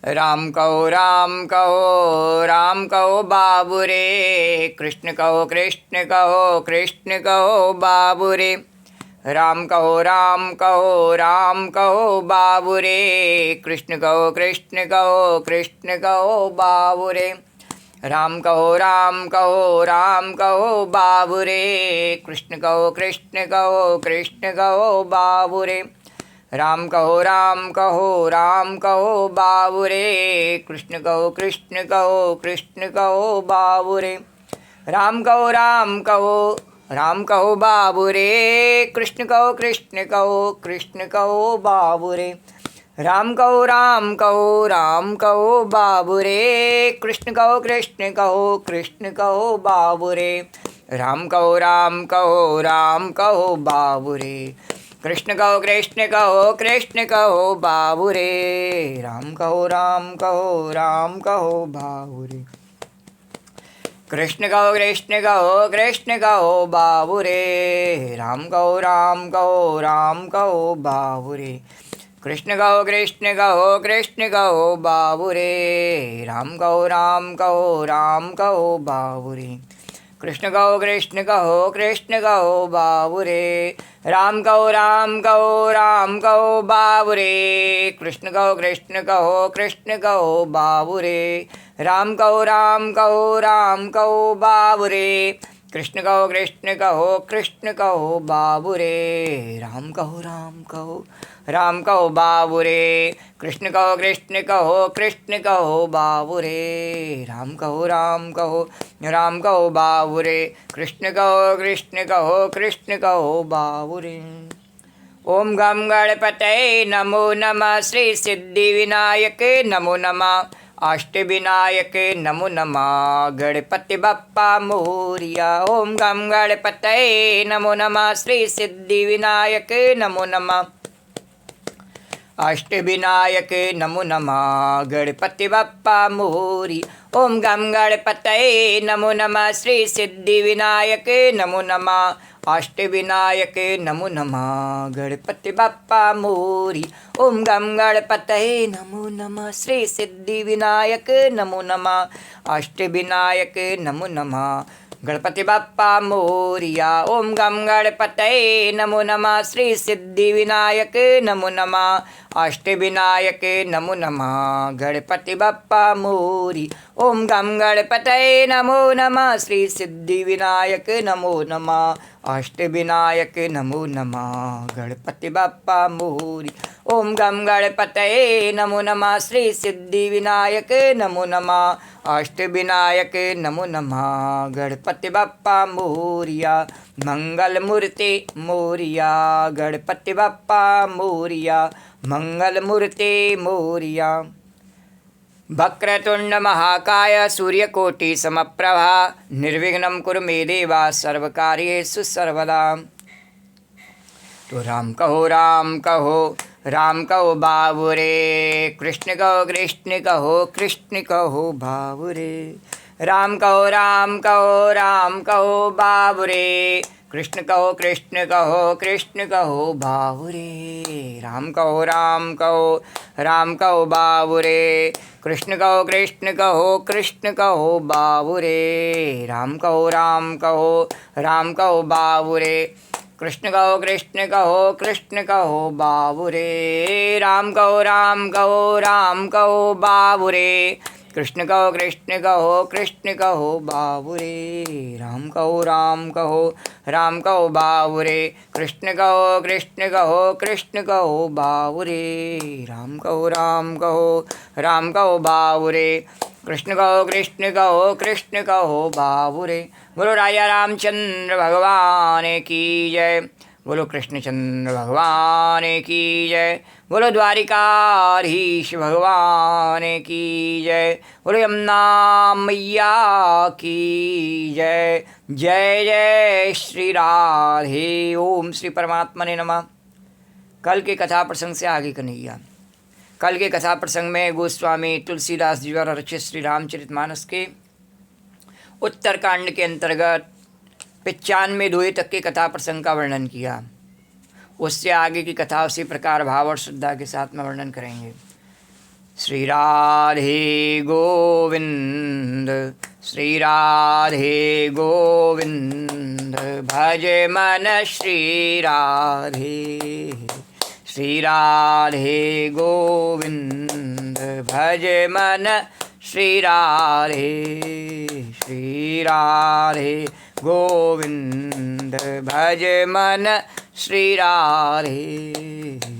राम कहो बाबू रे, कृष्ण कहो कृष्ण कहो बाबू रे। राम कहो बाबू रे, कृष्ण कहो कृष्ण कहो बाबू रे। राम कहो बाबू रे, कृष्ण कहो कृष्ण कहो बाबू रे। राम कहो बाबू रे, कृष्ण कहो कृष्ण कहो बाबू रे। राम कहो बाबू रे, कृष्ण कहो कृष्ण कहो बाबू रे। राम कहो बाबू रे, कृष्ण कहो कृष्ण कहो बाबू रे। राम कहो बाबू रे, कृष्ण कहो बाबू रे। राम कहो बाबू रे, कृष्ण कहो बाबू रे। राम कहो बाबू रे, कृष्ण कहो बाबू रे। राम कहो बाबू रे, कृष्ण कहो बाबू रे। राम कहो बाबू रे, कृष्ण कहो बाबू रे। राम कहो बाबू रे, कृष्ण कहो बाबू रे। राम कहो बाबू रे, कृष्ण कहो बाबू रे। राम कहो बाबू रे, कृष्ण कहो बाबू रे। ओम गम गणपतये नमो नमः, श्री सिद्धि विनायक नमो नमः, अष्टविनायक नमो नमः, गणपति बप्पा मोरिया। ओम गम गणपतये नमो नमः, श्री सिद्धि विनायक नमो नमः, अष्टविनायक नमो नमः, गणपति बप्पा मोरी। ओम गम गणपतये नमो नमः, श्री सिद्धि विनायक नमो नमः, अष्टविनायक नमो नमः, गणपति बप्पा मोरी। ओम गम गणपतये नमो नमः, श्री सिद्धि विनायक नमो नमः, अष्टविनायक नमो नमः, गणपति बप्पा मोरिया। ओम गम गणपतये नमो नमः, श्री सिद्धि विनायक नमो नमः, अष्टविनायक नमो नमः, गणपति बप्पा मोरी। ओम गम गणपतये नमो नमः, श्री सिद्धि विनायक नमो नमः, अष्टविनायक नमो नमः, गणपति बप्पा मोरी। ओम गम गणपतये नमो नमः, श्री सिद्धि विनायक नमो नमः, अष्टविनायक नमो नमः, गणपति बप्पा मोरिया। मंगल मूर्ति मोरिया, गणपति बप्पा मोरिया, मंगल मूर्ति मोरिया। वक्रतुंड महाकाय सूर्यकोटि समप्रभा, निर्विघ्नं कुरु मे देवा, सर्वकार्येषु सर्वदा। तो राम कहो बाबू रे, कृष्ण कहो बाबू रे। राम कहो बाबू रे, कृष्ण कहो बाबू रे। राम कहो बाबू रे, कृष्ण कहो बाबू रे। राम कहो बाबू रे, कृष्ण कहो बाबू रे। राम कहो बाबू रे, कृष्ण कहो बाबू रे। राम कहो बाबू रे, कृष्ण कहो बाबू रे। राम कहो बाबू रे, कृष्ण कहो बाबू रे। बोलो राजा रामचंद्र भगवान की जय, बोलो कृष्णचंद्र भगवान की जय, बोलो द्वारिकाधीश भगवान की जय, बोलो यमुना मैया की जय। जय जय श्री राधे। ओम श्री परमात्मने नमः। कल के कथा प्रसंग से आगे कन्हैया। कल के कथा प्रसंग में गोस्वामी तुलसीदास जी द्वारा रचित श्री रामचरितमानस के उत्तरकांड के अंतर्गत 95 दोहे तक के कथा प्रसंग का वर्णन किया। उससे आगे की कथा उसी प्रकार भाव और श्रद्धा के साथ में वर्णन करेंगे। श्री राधे गोविंद, श्री राधे गोविंद। भज मन श्री राधे, श्री राधे गोविंद। भज मन श्री राधे, श्री राधे गोविंद। भज मन श्री राधे,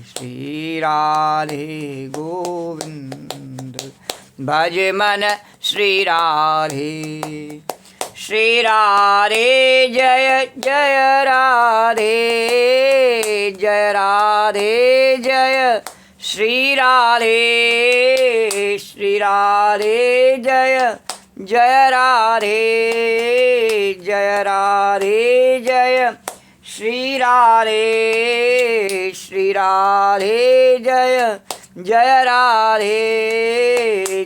श्री राधे गोविंद। भज मन श्री राधे। श्री राधे जय जय राधे, जय राधे जय श्री राधे, श्री राधे जय जय राधे, जय राधे जय श्री राधे, श्री राधे जय जय राधे,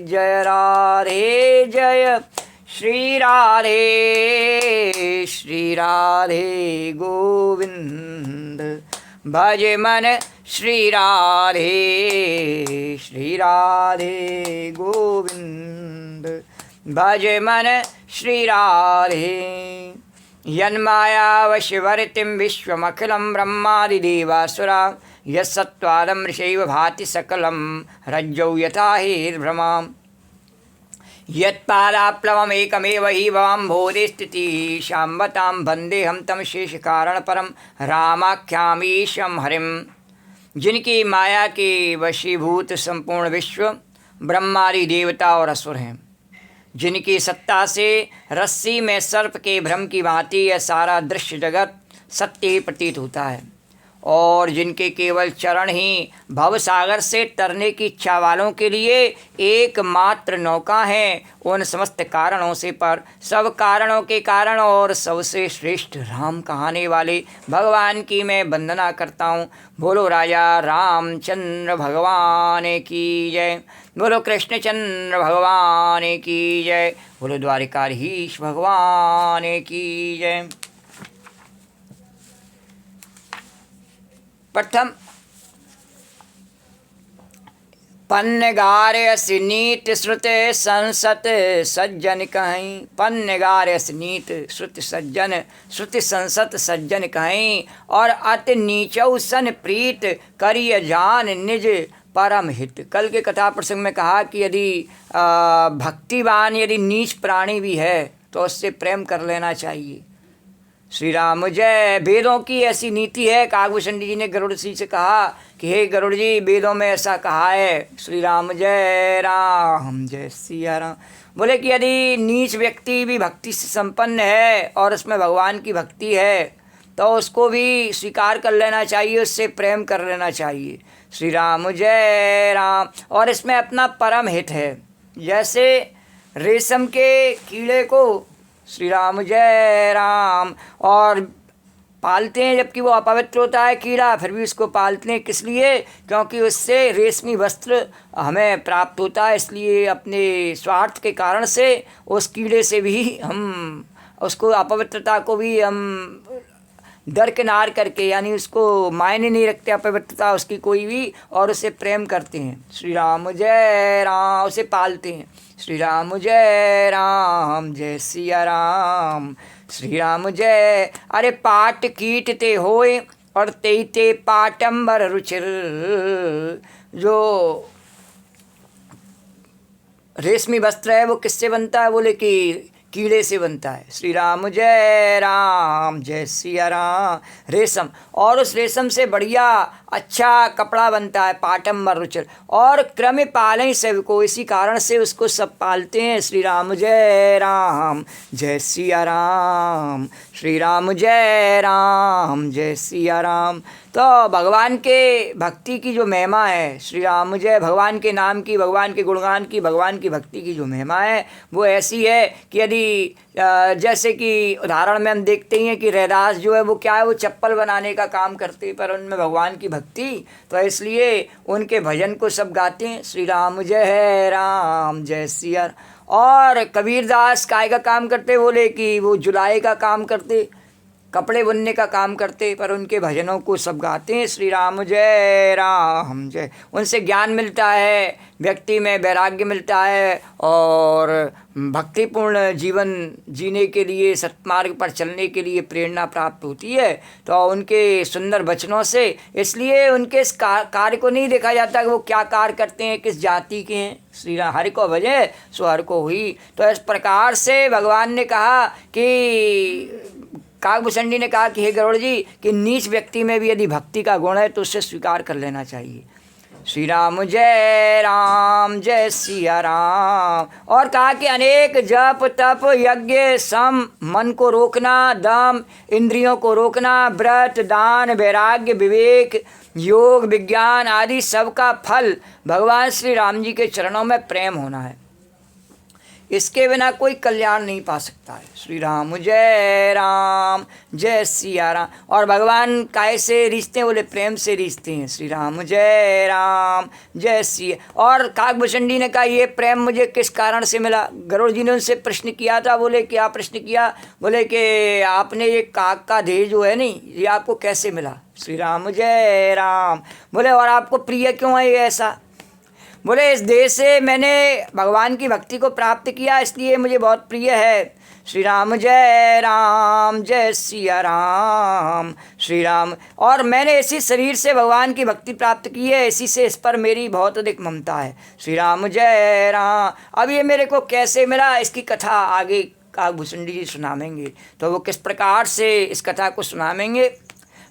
जय राधे जय श्री राधे, श्री राधे गोविंद। भज मन श्री राधे, श्री राधे गोविंद। भज मन श्री राधे। यन्मायावशिवर्तिं विश्वमखिलं ब्रह्मादिदेवासुरा यत्सत्त्वादं ऋषैव भाति सकलं रज्जौ यथा हेर्भ्रमाम्। यत्पादाप्लवमेकमेव हि भवाम्भोधे स्थितिः शाम्बतां वन्देऽहं तं शेषकारणपरं रामाख्यामीशं हरिं। जिनकी माया के वशीभूत संपूर्ण विश्व ब्रह्मादि देवता और असुर हैं, जिनकी सत्ता से रस्सी में सर्प के भ्रम की भांति यह सारा दृश्य जगत सत्य ही प्रतीत होता है, और जिनके केवल चरण ही भवसागर से तरने की इच्छा वालों के लिए एकमात्र नौका है, उन समस्त कारणों से पर सब कारणों के कारण और सबसे श्रेष्ठ राम कहाने वाले भगवान की मैं वंदना करता हूँ। बोलो राजा रामचंद्र भगवान की जय, बोलो कृष्णचंद्र भगवान की जय, बोलो द्वारिकाधीश भगवान की जय। प्रथम पन्नगार्यसि नीत श्रुत संसत सज्जन कहीं, पन्नगार्यसि नीत श्रुत सज्जन श्रुति संसत सज्जन कहीं, और अति नीचौ सन प्रीत करिय जान निज परम हित। कल के कथा प्रसंग में कहा कि यदि भक्तिवान यदि नीच प्राणी भी है तो उससे प्रेम कर लेना चाहिए। श्री राम जय। वेदों की ऐसी नीति है। काकभूषण जी ने गरुड़ जी से कहा कि हे गरुड़ जी, वेदों में ऐसा कहा है। श्री राम जय सिया राम। बोले कि यदि नीच व्यक्ति भी भक्ति से संपन्न है और उसमें भगवान की भक्ति है तो उसको भी स्वीकार कर लेना चाहिए, उससे प्रेम कर लेना चाहिए। श्री राम जय राम। और इसमें अपना परम हित है। जैसे रेशम के कीड़े को श्री राम जय राम और पालते हैं, जबकि वो अपवित्र होता है कीड़ा, फिर भी उसको पालते हैं। किस लिए? क्योंकि उससे रेशमी वस्त्र हमें प्राप्त होता है। इसलिए अपने स्वार्थ के कारण से उस कीड़े से भी हम उसको अपवित्रता को भी हम दरकिनार करके, यानी उसको मायने नहीं रखते अपवित्रता उसकी कोई भी, और उसे प्रेम करते हैं। श्री राम जय राम, उसे पालते हैं। श्री राम जय राम, जय सिया राम। श्री राम जय। अरे पाट कीट ते होए और ते पाटंबर रुचिर। जो रेशमी वस्त्र है वो किससे बनता है? बोले कि कीड़े से बनता है। श्री राम जय राम, जय सिया राम। रेशम, और उस रेशम से बढ़िया अच्छा कपड़ा बनता है पाटंबर रुचिर, और क्रम पालें सबको, इसी कारण से उसको सब पालते हैं। श्री राम जय राम, जय सिया राम। श्री राम जय राम, जय सिया राम। तो भगवान के भक्ति की जो महिमा है, श्री राम जय, भगवान के नाम की, भगवान के गुणगान की, भगवान की भक्ति की जो महिमा है वो ऐसी है कि यदि जैसे कि उदाहरण में हम देखते ही हैं कि रैदास जो है वो क्या है, वो चप्पल बनाने का काम करते हैं, पर उनमें भगवान की भक्ति, तो इसलिए उनके भजन को सब गाते हैं। श्री राम जय राम, जय सिया। और कबीरदास काय का काम करते? बोले कि वो जुलाई का काम करते। कपड़े बुनने का काम करते, पर उनके भजनों को सब गाते हैं श्री राम जय राम जय। उनसे ज्ञान मिलता है, व्यक्ति में वैराग्य मिलता है और भक्तिपूर्ण जीवन जीने के लिए, सत्मार्ग पर चलने के लिए प्रेरणा प्राप्त होती है। तो उनके सुंदर वचनों से, इसलिए उनके इस कार्य को नहीं देखा जाता कि वो क्या कार्य करते हैं, किस जाति के हैं। श्री राम हरि को भजे सो हरि को हुई। तो इस प्रकार से भगवान ने कहा कि काकभूषणी ने कहा कि हे गरुड़ जी, कि नीच व्यक्ति में भी यदि भक्ति का गुण है तो उसे स्वीकार कर लेना चाहिए। श्री राम जय सिया राम। और कहा कि अनेक जप तप यज्ञ सम, मन को रोकना, दम, इंद्रियों को रोकना, व्रत दान वैराग्य विवेक योग विज्ञान आदि सबका फल भगवान श्री राम जी के चरणों में प्रेम होना है। इसके बिना कोई कल्याण नहीं पा सकता है। श्री राम जय सिया राम। और भगवान कैसे रिश्ते हैं? बोले प्रेम से रिश्ते हैं। श्री राम जय सिया। और काकभूषणी ने कहा ये प्रेम मुझे किस कारण से मिला? गरुड़ जी ने उनसे प्रश्न किया था। बोले क्या प्रश्न किया? बोले कि आपने ये काक का देह जो है नहीं, ये आपको कैसे मिला? श्री राम जय राम। बोले और आपको प्रिय क्यों है ये ऐसा? बोले इस देह से मैंने भगवान की भक्ति को प्राप्त किया, इसलिए मुझे बहुत प्रिय है। श्री राम जय सिया राम। श्री राम। और मैंने इसी शरीर से भगवान की भक्ति प्राप्त की है, इसी से इस पर मेरी बहुत अधिक ममता है। श्री राम जय राम। अब ये मेरे को कैसे मिला, इसकी कथा आगे काकभूषणी जी सुनावेंगे। तो वो किस प्रकार से इस कथा को सुनावेंगे?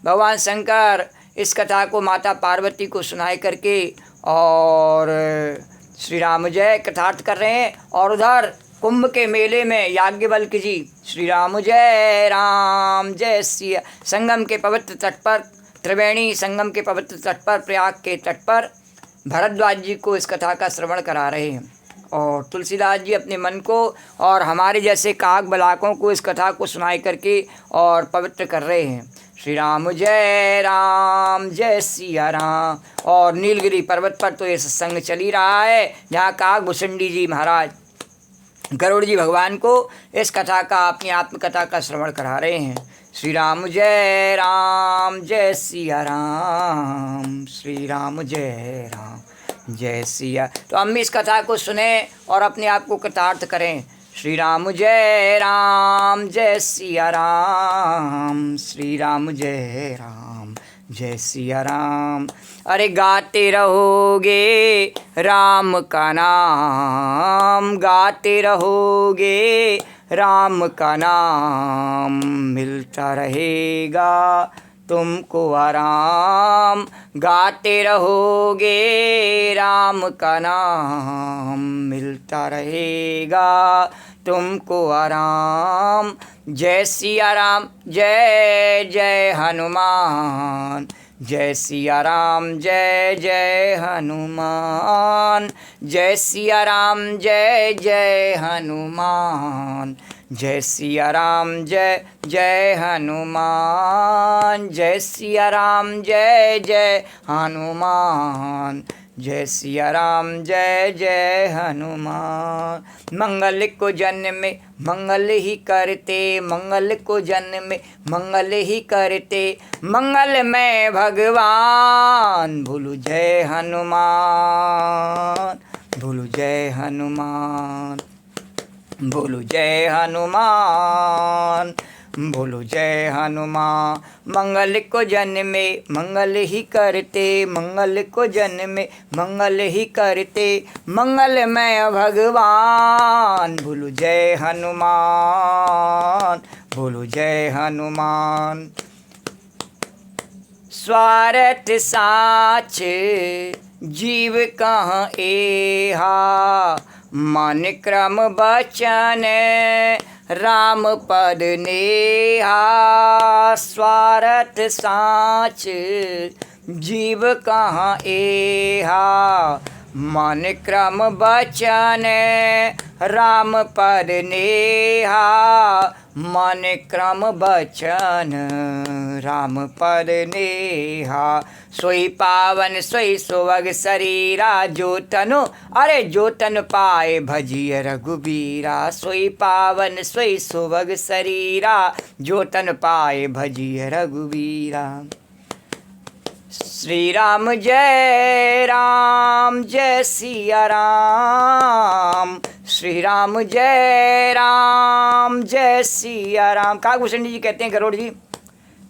भगवान शंकर इस कथा को माता पार्वती को सुनाए करके और श्री राम जय कथार्थ कर रहे हैं। और उधर कुंभ के मेले में याज्ञवल्क्य जी श्री राम जय सिया संगम के पवित्र तट पर, त्रिवेणी संगम के पवित्र तट पर, प्रयाग के तट पर भरद्वाज जी को इस कथा का श्रवण करा रहे हैं। और तुलसीदास जी अपने मन को और हमारे जैसे काक बलाकों को इस कथा को सुनाई करके और पवित्र कर रहे हैं। श्री राम जय सिया राम। और नीलगिरी पर्वत पर तो ये सत्संग चल ही रहा है, जहाँ काकभूषणी जी महाराज गरुड़ जी भगवान को इस कथा का, अपनी आत्मकथा का श्रवण करा रहे हैं। श्री राम जय सिया राम। श्री राम जय सिया। तो हम भी इस कथा को सुने और अपने आप को कृतार्थ करें। श्री राम जय सिया राम। श्री राम जय सिया राम। अरे गाते रहोगे राम का नाम, गाते रहोगे राम का नाम, मिलता रहेगा तुमको आराम। गाते रहोगे राम का नाम, मिलता रहेगा तुमको आराम। जय सिया राम जय हनुमान। जय सिया राम जय हनुमान। जय सिया राम जय हनुमान। जय सिया राम जय हनुमान। जय सिया राम जय हनुमान। जय सिया राम जय हनुमान। मंगल को जन्म में मंगल ही करते, मंगल को जन्म में मंगल ही करते, मंगल में भगवान। बोलो जय हनुमान, बोलो जय हनुमान, बोलो जय हनुमान, बोलो जय हनुमान। मंगल को जन्म में मंगल ही करते, मंगल को जन्म में मंगल ही करते, मंगल में भगवान। बोलो जय हनुमान, बोलो जय हनुमान। स्वार्थ साच जीव कहाँ एहा, मन क्रम बचन राम पद नेहा। स्वार्थ साच जीव कहाँ एहा, मन क्रम बचन राम पद नेहा, मन क्रम बचन राम पद नेहा। सोई पावन सोई सुवग शरीरा, जो तनु अरे जो तन पाए भजिय रघुबीरा। सोई पावन सोई सुवग शरीरा, जो तन पाए भजिय रघुबीरा। श्री राम जय सिया राम, श्री राम जय सिया राम। काकभूषण जी कहते हैं गरुड़ जी,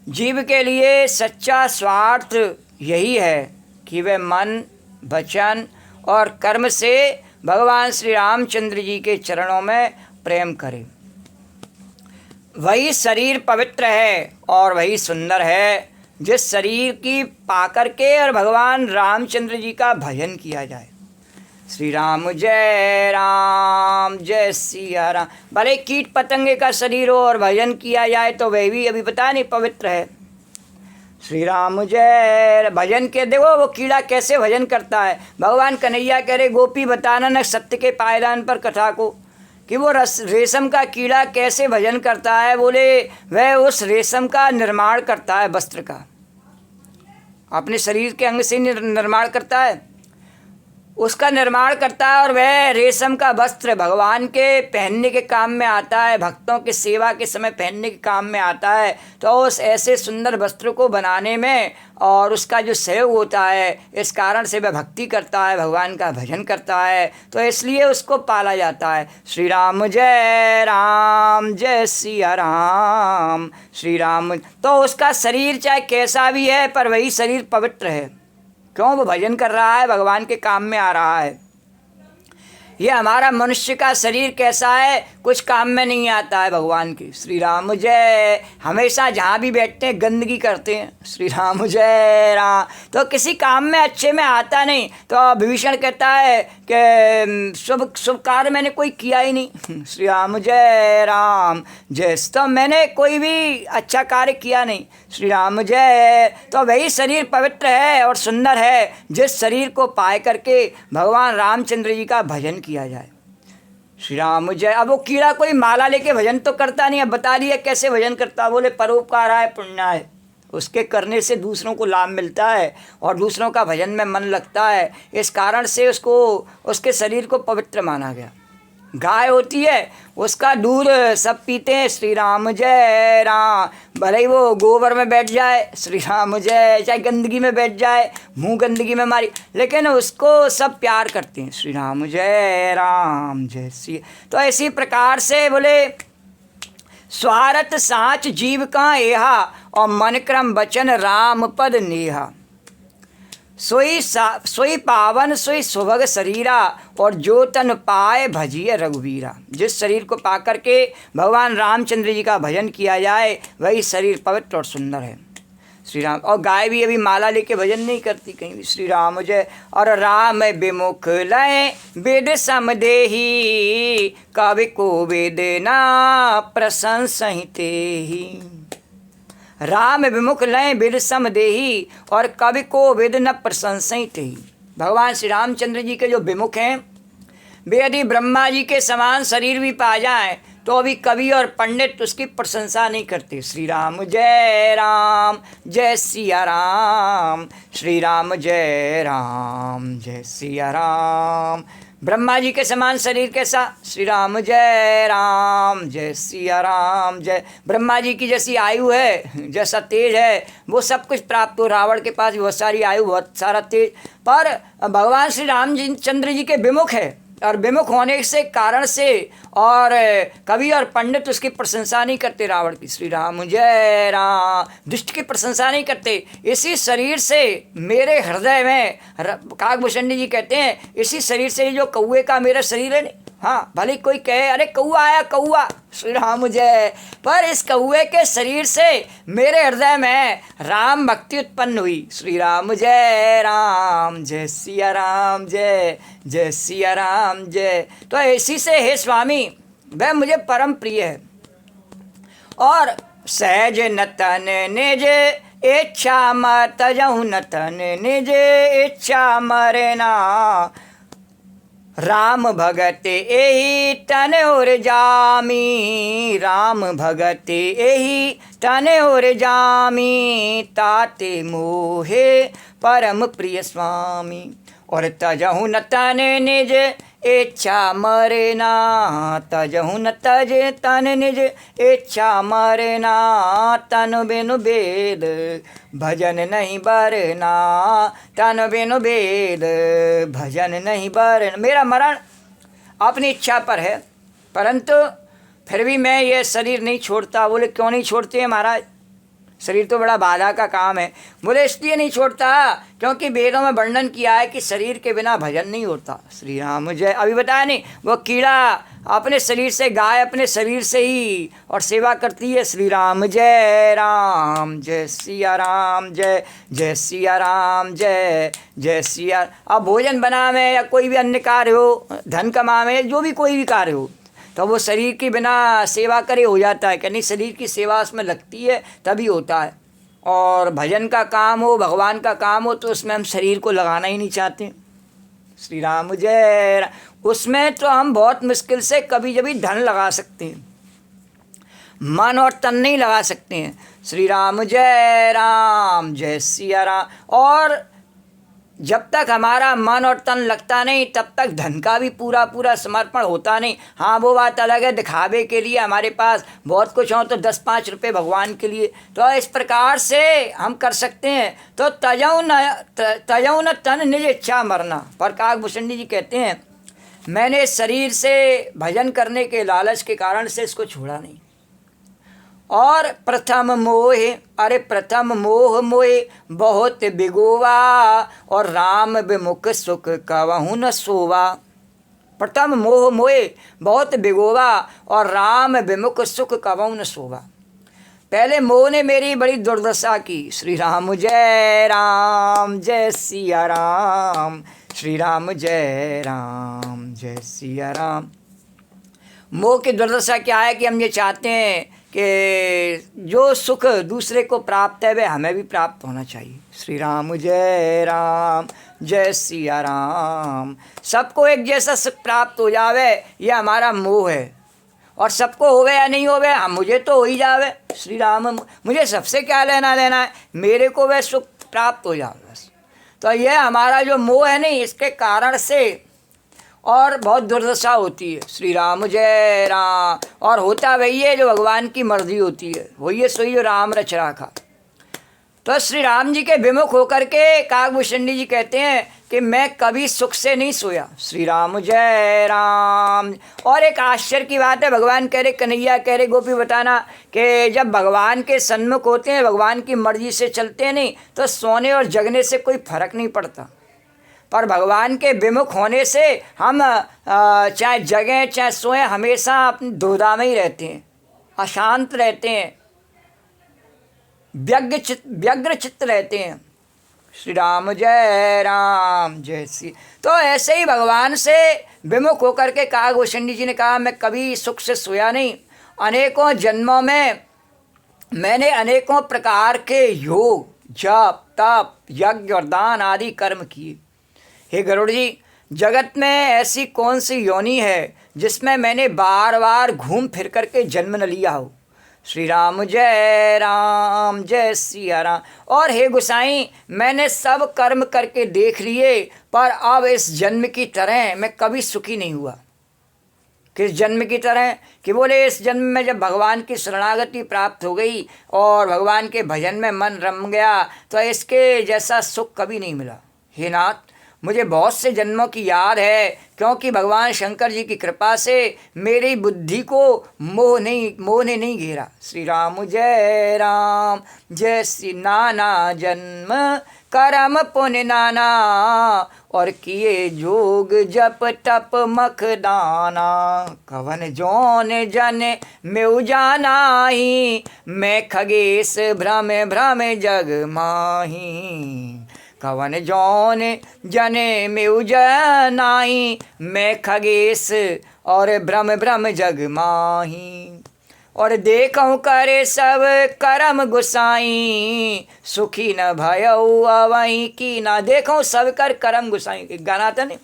जीव के लिए सच्चा स्वार्थ यही है कि वह मन वचन और कर्म से भगवान श्री रामचंद्र जी के चरणों में प्रेम करे। वही शरीर पवित्र है और वही सुंदर है जिस शरीर की पाकर के और भगवान रामचंद्र जी का भजन किया जाए। श्री राम जय सिया राम। भले कीट पतंगे का शरीर हो और भजन किया जाए तो वह भी अभी पता नहीं पवित्र है। श्री राम जय भजन के देखो वो कीड़ा कैसे भजन करता है। भगवान कन्हैया कह रहे गोपी बताना न सत्य के पायदान पर कथा को, कि वो रेशम का कीड़ा कैसे भजन करता है। बोले वह उस रेशम का निर्माण करता है, वस्त्र का अपने शरीर के अंग से निर्माण करता है, उसका निर्माण करता है और वह रेशम का वस्त्र भगवान के पहनने के काम में आता है, भक्तों की सेवा के समय पहनने के काम में आता है। तो उस ऐसे सुंदर वस्त्र को बनाने में और उसका जो सहयोग होता है, इस कारण से वह भक्ति करता है, भगवान का भजन करता है, तो इसलिए उसको पाला जाता है। श्री राम जय सिया राम। श्री राम तो उसका शरीर चाहे कैसा भी है पर वही शरीर पवित्र है। क्यों? वो भजन कर रहा है, भगवान के काम में आ रहा है। ये हमारा मनुष्य का शरीर कैसा है, कुछ काम में नहीं आता है भगवान की। श्री राम जय हमेशा जहाँ भी बैठते हैं गंदगी करते हैं। श्री राम जय राम तो किसी काम में अच्छे में आता नहीं। तो विभीषण कहता है कि शुभ कार्य मैंने कोई किया ही नहीं। श्री राम जय तो मैंने कोई भी अच्छा कार्य किया नहीं। श्री राम जय तो वही शरीर पवित्र है और सुंदर है जिस शरीर को पाए करके भगवान रामचंद्र जी का भजन किया जाए। श्री राम जय। अब वो कीड़ा कोई माला लेके भजन तो करता नहीं है, बता दिया कैसे भजन करता। बोले परोपकार है पुण्य है, उसके करने से दूसरों को लाभ मिलता है और दूसरों का भजन में मन लगता है। इस कारण से उसको उसके शरीर को पवित्र माना गया। गाय होती है उसका दूध सब पीते हैं। श्री राम जय राम। भले ही वो गोबर में बैठ जाए, श्री राम जय, चाहे गंदगी में बैठ जाए, मुंह गंदगी में मारी, लेकिन उसको सब प्यार करते हैं। श्री राम जय श्री। तो इसी प्रकार से बोले स्वार्थ साँच जीव का एहा, और मन क्रम वचन राम पद नेहा। सोई पावन सोई सुभग शरीरा, और जो तन पाए भजिए रघुवीरा। जिस शरीर को पा करके भगवान रामचंद्र जी का भजन किया जाए वही शरीर पवित्र और सुंदर है। श्री राम। और गाय भी अभी माला लेके भजन नहीं करती कहीं भी। श्री राम जय। और राम विमुख लय वेद समदेही, कवि को वेद ना प्रशंसहिते ही। राम विमुख लय वेद समदेही, और कवि को वेद न प्रशंसित ही। भगवान श्री रामचंद्र जी के जो विमुख हैं वे यदि ब्रह्मा जी के समान शरीर भी पा जाएं तो अभी कवि और पंडित उसकी प्रशंसा नहीं करते। श्री राम जय सिया राम। श्री राम जय सिया राम। ब्रह्मा जी के समान शरीर कैसा? श्री राम जय सिया राम जय। ब्रह्मा जी की जैसी आयु है, जैसा तेज है, वो सब कुछ प्राप्त हो। रावण के पास बहुत सारी आयु, बहुत सारा तेज, पर भगवान श्री रामचंद्र जी के विमुख है, और विमुख होने से कारण से और कवि और पंडित उसकी प्रशंसा नहीं करते रावण की। श्री राम जय राम। दुष्ट की प्रशंसा नहीं करते। इसी शरीर से मेरे हृदय में, काकभूषण जी कहते हैं, इसी शरीर से जो कौए का मेरा शरीर है नहीं, हाँ भले कोई कहे अरे कौआ आया कौआ, श्री राम जय, पर इस कौए के शरीर से मेरे हृदय में राम भक्ति उत्पन्न हुई। श्री राम जय सिया राम जय सिया राम जय। तो इसी से हे स्वामी वह मुझे परम प्रिय है। और सहज नतन निज इच्छा मत जहु, नतन निज इच्छा मरे ना, राम भगत एहि तन और जामी, राम भगत एहि तन और जामी, ताते मोहे परम प्रिय स्वामी। और तजहु न तन निज इच्छा मरना, तजहु न तज तन निज इच्छा मरना, तन बिनु वेद भजन नहीं बरना, तन बिनु वेद भजन नहीं बरना। मेरा मरण अपनी इच्छा पर है, परंतु फिर भी मैं ये शरीर नहीं छोड़ता। बोले क्यों नहीं छोड़ते हैं महाराज, शरीर तो बड़ा बाधा का काम है। बोले इसलिए नहीं छोड़ता क्योंकि वेदों में वर्णन किया है कि शरीर के बिना भजन नहीं होता। श्री राम जय। अभी बताया नहीं, वो कीड़ा अपने शरीर से, गाय अपने शरीर से ही और सेवा करती है। श्री राम जय सिया राम, जय जय सिया राम, जय जय सिया। अब भोजन बनावे या कोई भी अन्य कार्य हो, धन कमावे, जो भी कोई भी कार्य हो, तो वो शरीर के बिना सेवा करे हो जाता है कि नहीं, शरीर की सेवा उसमें लगती है तभी होता है। और भजन का काम हो, भगवान का काम हो, तो उसमें हम शरीर को लगाना ही नहीं चाहते। श्री राम जय। उसमें तो हम बहुत मुश्किल से कभी कभी धन लगा सकते हैं, मन और तन नहीं लगा सकते हैं। श्री राम जय सिया राम। और जब तक हमारा मन और तन लगता नहीं तब तक धन का भी पूरा पूरा समर्पण होता नहीं। हाँ वो बात अलग है, दिखावे के लिए हमारे पास बहुत कुछ हो तो 10-5 रुपये भगवान के लिए, तो इस प्रकार से हम कर सकते हैं। तो तजऊ न तन निज इच्छा मरना। पर काकभूषण जी कहते हैं मैंने शरीर से भजन करने के लालच के कारण से इसको छोड़ा नहीं। और प्रथम मोहे, अरे प्रथम मोह मोहे बहुत बिगोवा, और राम विमुख सुख कवहु न सोवा। प्रथम मोह मोहे बहुत बिगोवा, और राम विमुख सुख कवहु न सोवा। पहले मोह ने मेरी बड़ी दुर्दशा की। श्री राम जय सिया राम, श्री राम जय सिया राम। मोह की दुर्दशा क्या है कि हम ये चाहते हैं कि जो सुख दूसरे को प्राप्त है वह हमें भी प्राप्त होना चाहिए। श्री राम जय सिया राम। सबको एक जैसा सुख प्राप्त हो जावे, यह हमारा मोह है। और सबको होवे या नहीं होवे, हम मुझे तो हो ही जावे। श्री राम, मुझे सबसे क्या लेना देना है, मेरे को वह सुख प्राप्त हो जावे बस। तो यह हमारा जो मोह है नहीं, इसके कारण से और बहुत दुर्दशा होती है। श्री राम जय राम। और होता वही है जो भगवान की मर्जी होती है, वही है सोई जो राम रच राखा। तो श्री राम जी के विमुख होकर के काकभूषण जी कहते हैं कि मैं कभी सुख से नहीं सोया। श्री राम जय राम। और एक आश्चर्य की बात है, भगवान कह रहे, कन्हैया कह रहे, गोपी बताना कि जब भगवान के सन्मुख होते हैं, भगवान की मर्जी से चलते हैं नहीं, तो सोने और जगने से कोई फर्क नहीं पड़ता। पर भगवान के विमुख होने से हम चाहे जगें चाहे सोएं, हमेशा अपनी दुविधा में ही रहते हैं, अशांत रहते हैं, व्यग्र चित्त रहते हैं। श्री राम जय श्री। तो ऐसे ही भगवान से विमुख होकर के काकभूषण जी ने कहा मैं कभी सुख से सोया नहीं। अनेकों जन्मों में मैंने अनेकों प्रकार के योग, जप, तप, यज्ञ और दान आदि कर्म किए। हे गरुड़ जी, जगत में ऐसी कौन सी योनि है जिसमें मैंने बार बार घूम फिर करके जन्म न लिया हो। श्री राम जय सिया राम। और हे गोसाई, मैंने सब कर्म करके देख लिए, पर अब इस जन्म की तरह मैं कभी सुखी नहीं हुआ। किस जन्म की तरह कि बोले इस जन्म में जब भगवान की शरणागति प्राप्त हो गई और भगवान के भजन में मन रम गया, तो इसके जैसा सुख कभी नहीं मिला। हे नाथ, मुझे बहुत से जन्मों की याद है, क्योंकि भगवान शंकर जी की कृपा से मेरी बुद्धि को मोह ने नहीं घेरा। श्री राम जय श्री। नाना जन्म करम पुण्य नाना, और किए जोग जप तप मख दाना। कवन जौन जन मेउ जानाही, मैं खगेश भ्रम जग माही। कवन जौन जने मेउ जनाही, मैं खगेश और भ्रम जग माही। और देखऊँ करे सब करम गुसाई, सुखी न भयऊ अवहीं की ना। देखऊँ सब कर करम गुसाई। गाना था नहीं,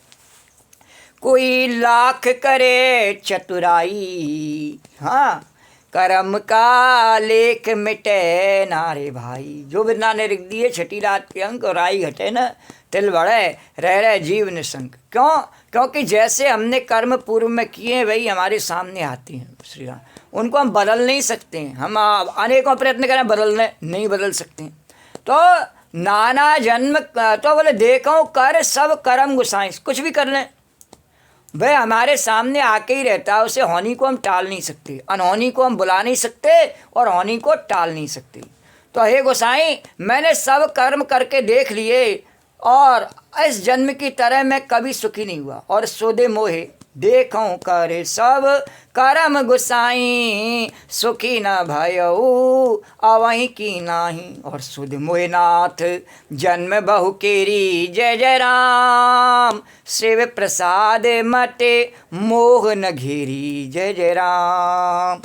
कोई लाख करे चतुराई, हाँ कर्म का लेख मिटे नारे भाई। जो बिरना ने लिख दिए छठी रात के अंक, और आई घटे न तिल बढ़े रह रहे जीव निशंक। क्यों? क्योंकि जैसे हमने कर्म पूर्व में किए वही हमारे सामने आती हैं श्री राम। उनको हम बदल नहीं सकते हैं, हम अनेकों प्रयत्न करें बदलने नहीं बदल सकते हैं। तो नाना जन्म तो बोले देखो कर सब कर्म गुसाई, कुछ भी कर लें वह हमारे सामने आके ही रहता है। उसे होनी को हम टाल नहीं सकते, अनहोनी को हम बुला नहीं सकते और होनी को टाल नहीं सकते। तो हे गोसाई मैंने सब कर्म करके देख लिए और इस जन्म की तरह मैं कभी सुखी नहीं हुआ। और सोदे मोहे देखूं करे सब कर्म गुसाई, सुखी न भयऊ अवहीं की नाही। और सुध मोहनाथ जन्म बहु केरी जय जय राम, शिव प्रसाद मते मोह न घेरी जय जय राम।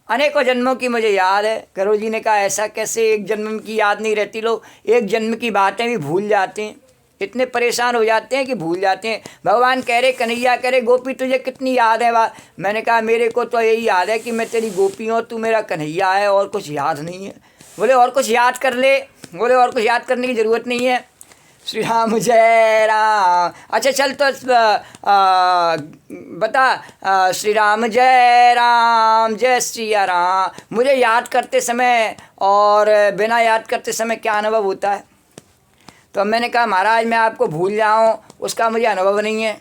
अनेकों जन्मों की मुझे याद है। करो जी ने कहा ऐसा कैसे, एक जन्म की याद नहीं रहती, लोग एक जन्म की बातें भी भूल जाते हैं, इतने परेशान हो जाते हैं कि भूल जाते हैं। भगवान कह रहे कन्हैया कह रहे गोपी तुझे कितनी याद है बात। मैंने कहा मेरे को तो यही याद है कि मैं तेरी गोपी हूँ, तू मेरा कन्हैया है, और कुछ याद नहीं है। बोले और कुछ याद कर ले। बोले और कुछ याद करने की ज़रूरत नहीं है। श्री राम जय राम। अच्छा चल तो बता श्री राम जय राम जय सिया राम। मुझे याद करते समय और बिना याद करते समय क्या अनुभव होता है? तो मैंने कहा महाराज मैं आपको भूल जाऊं उसका मुझे अनुभव नहीं है,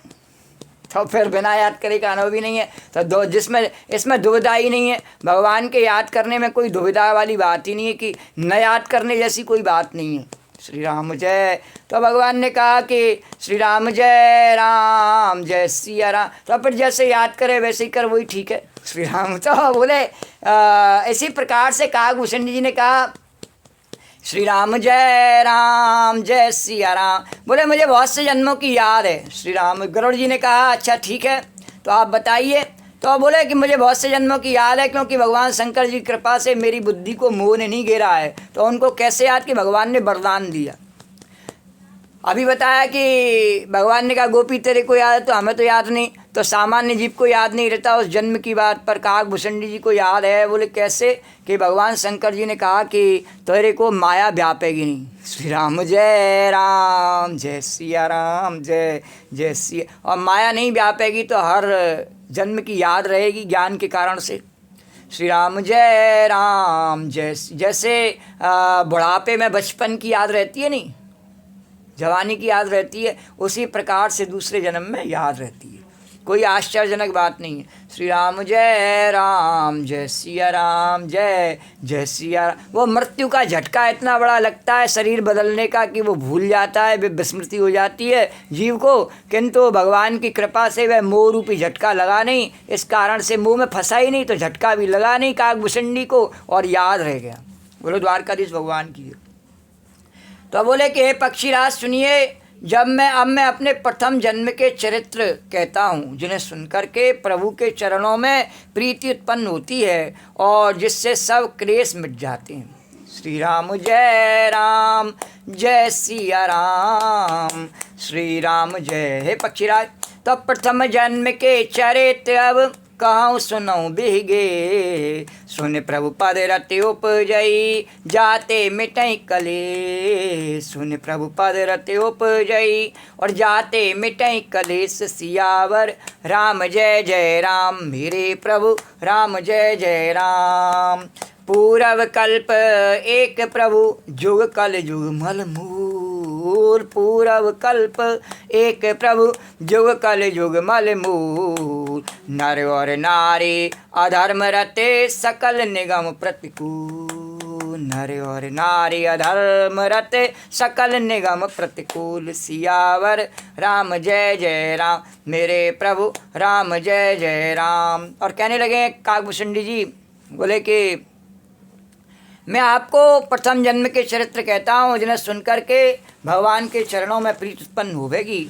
तो फिर बिना याद करे का अनुभव भी नहीं है। तो जिसमें इसमें दुविधा ही नहीं है। भगवान के याद करने में कोई दुविधा वाली बात ही नहीं है कि न याद करने जैसी कोई बात नहीं है। श्री राम जय। तो भगवान ने कहा कि श्री राम जय राम जय सिया राम। तो फिर जैसे याद करे वैसे ही कर, वही ठीक है। श्री राम। तो बोले इसी प्रकार से काकभूषण जी ने कहा श्री राम जय सिया राम। बोले मुझे बहुत से जन्मों की याद है। श्री राम। गरुड़ जी ने कहा अच्छा ठीक है तो आप बताइए। तो बोले कि मुझे बहुत से जन्मों की याद है क्योंकि भगवान शंकर जी की कृपा से मेरी बुद्धि को मोह ने नहीं घेरा है। तो उनको कैसे याद? कि भगवान ने वरदान दिया। अभी बताया कि भगवान ने कहा गोपी तेरे को याद है, तो हमें तो याद नहीं। तो सामान्य जीव को याद नहीं रहता उस जन्म की बात, पर काकभूषण जी को याद है। बोले कैसे? कि भगवान शंकर जी ने कहा कि तेरे को माया व्यापेगी नहीं। श्री राम जय सिया राम जय जय सिया। और माया नहीं व्यापेगी तो हर जन्म की याद रहेगी ज्ञान के कारण से। श्री राम जय। जैसे बुढ़ापे में बचपन की याद रहती है नहीं, जवानी की याद रहती है, उसी प्रकार से दूसरे जन्म में याद रहती है। कोई आश्चर्यजनक बात नहीं है। श्री राम जय सिया राम जय जय सिया राम। वो मृत्यु का झटका इतना बड़ा लगता है शरीर बदलने का कि वो भूल जाता है, विस्मृति हो जाती है जीव को। किंतु भगवान की कृपा से वह मोह रूपी झटका लगा नहीं, इस कारण से मुँह में फंसा ही नहीं, तो झटका भी लगा नहीं काकभूषण को और याद रह गया। बोलो द्वारकाधीश भगवान की। तो बोले कि हे पक्षीराज सुनिए, जब मैं अपने प्रथम जन्म के चरित्र कहता हूँ जिन्हें सुनकर के प्रभु के चरणों में प्रीति उत्पन्न होती है और जिससे सब क्लेश मिट जाते हैं। श्री राम जय सिया राम। श्री राम जय। हे पक्षीराज तो प्रथम जन्म के चरित्र अब कहूँ सुनऊँ बिहगे, सुन प्रभु पद रति उपजई जाते मिटई कलेश। सुन प्रभु पद रति उपजई और जाते मिटई कलेश। सियावर राम जय राम मेरे प्रभु राम जय राम। पूरव कल्प एक प्रभु जुग कल जुग मल मूल। पूरव कल्प एक प्रभु जुग कल युग मल मूल। नर और नारी अधर्म रते सकल निगम प्रतिकूल। नर और नारी अधर्म रते सकल निगम प्रतिकूल। सियावर राम जय राम मेरे प्रभु राम जय राम। और कहने लगे काकभूषण जी, बोले कि मैं आपको प्रथम जन्म के चरित्र कहता हूँ जिन्हें सुनकर के भगवान के चरणों में प्रीति उत्पन्न होवेगी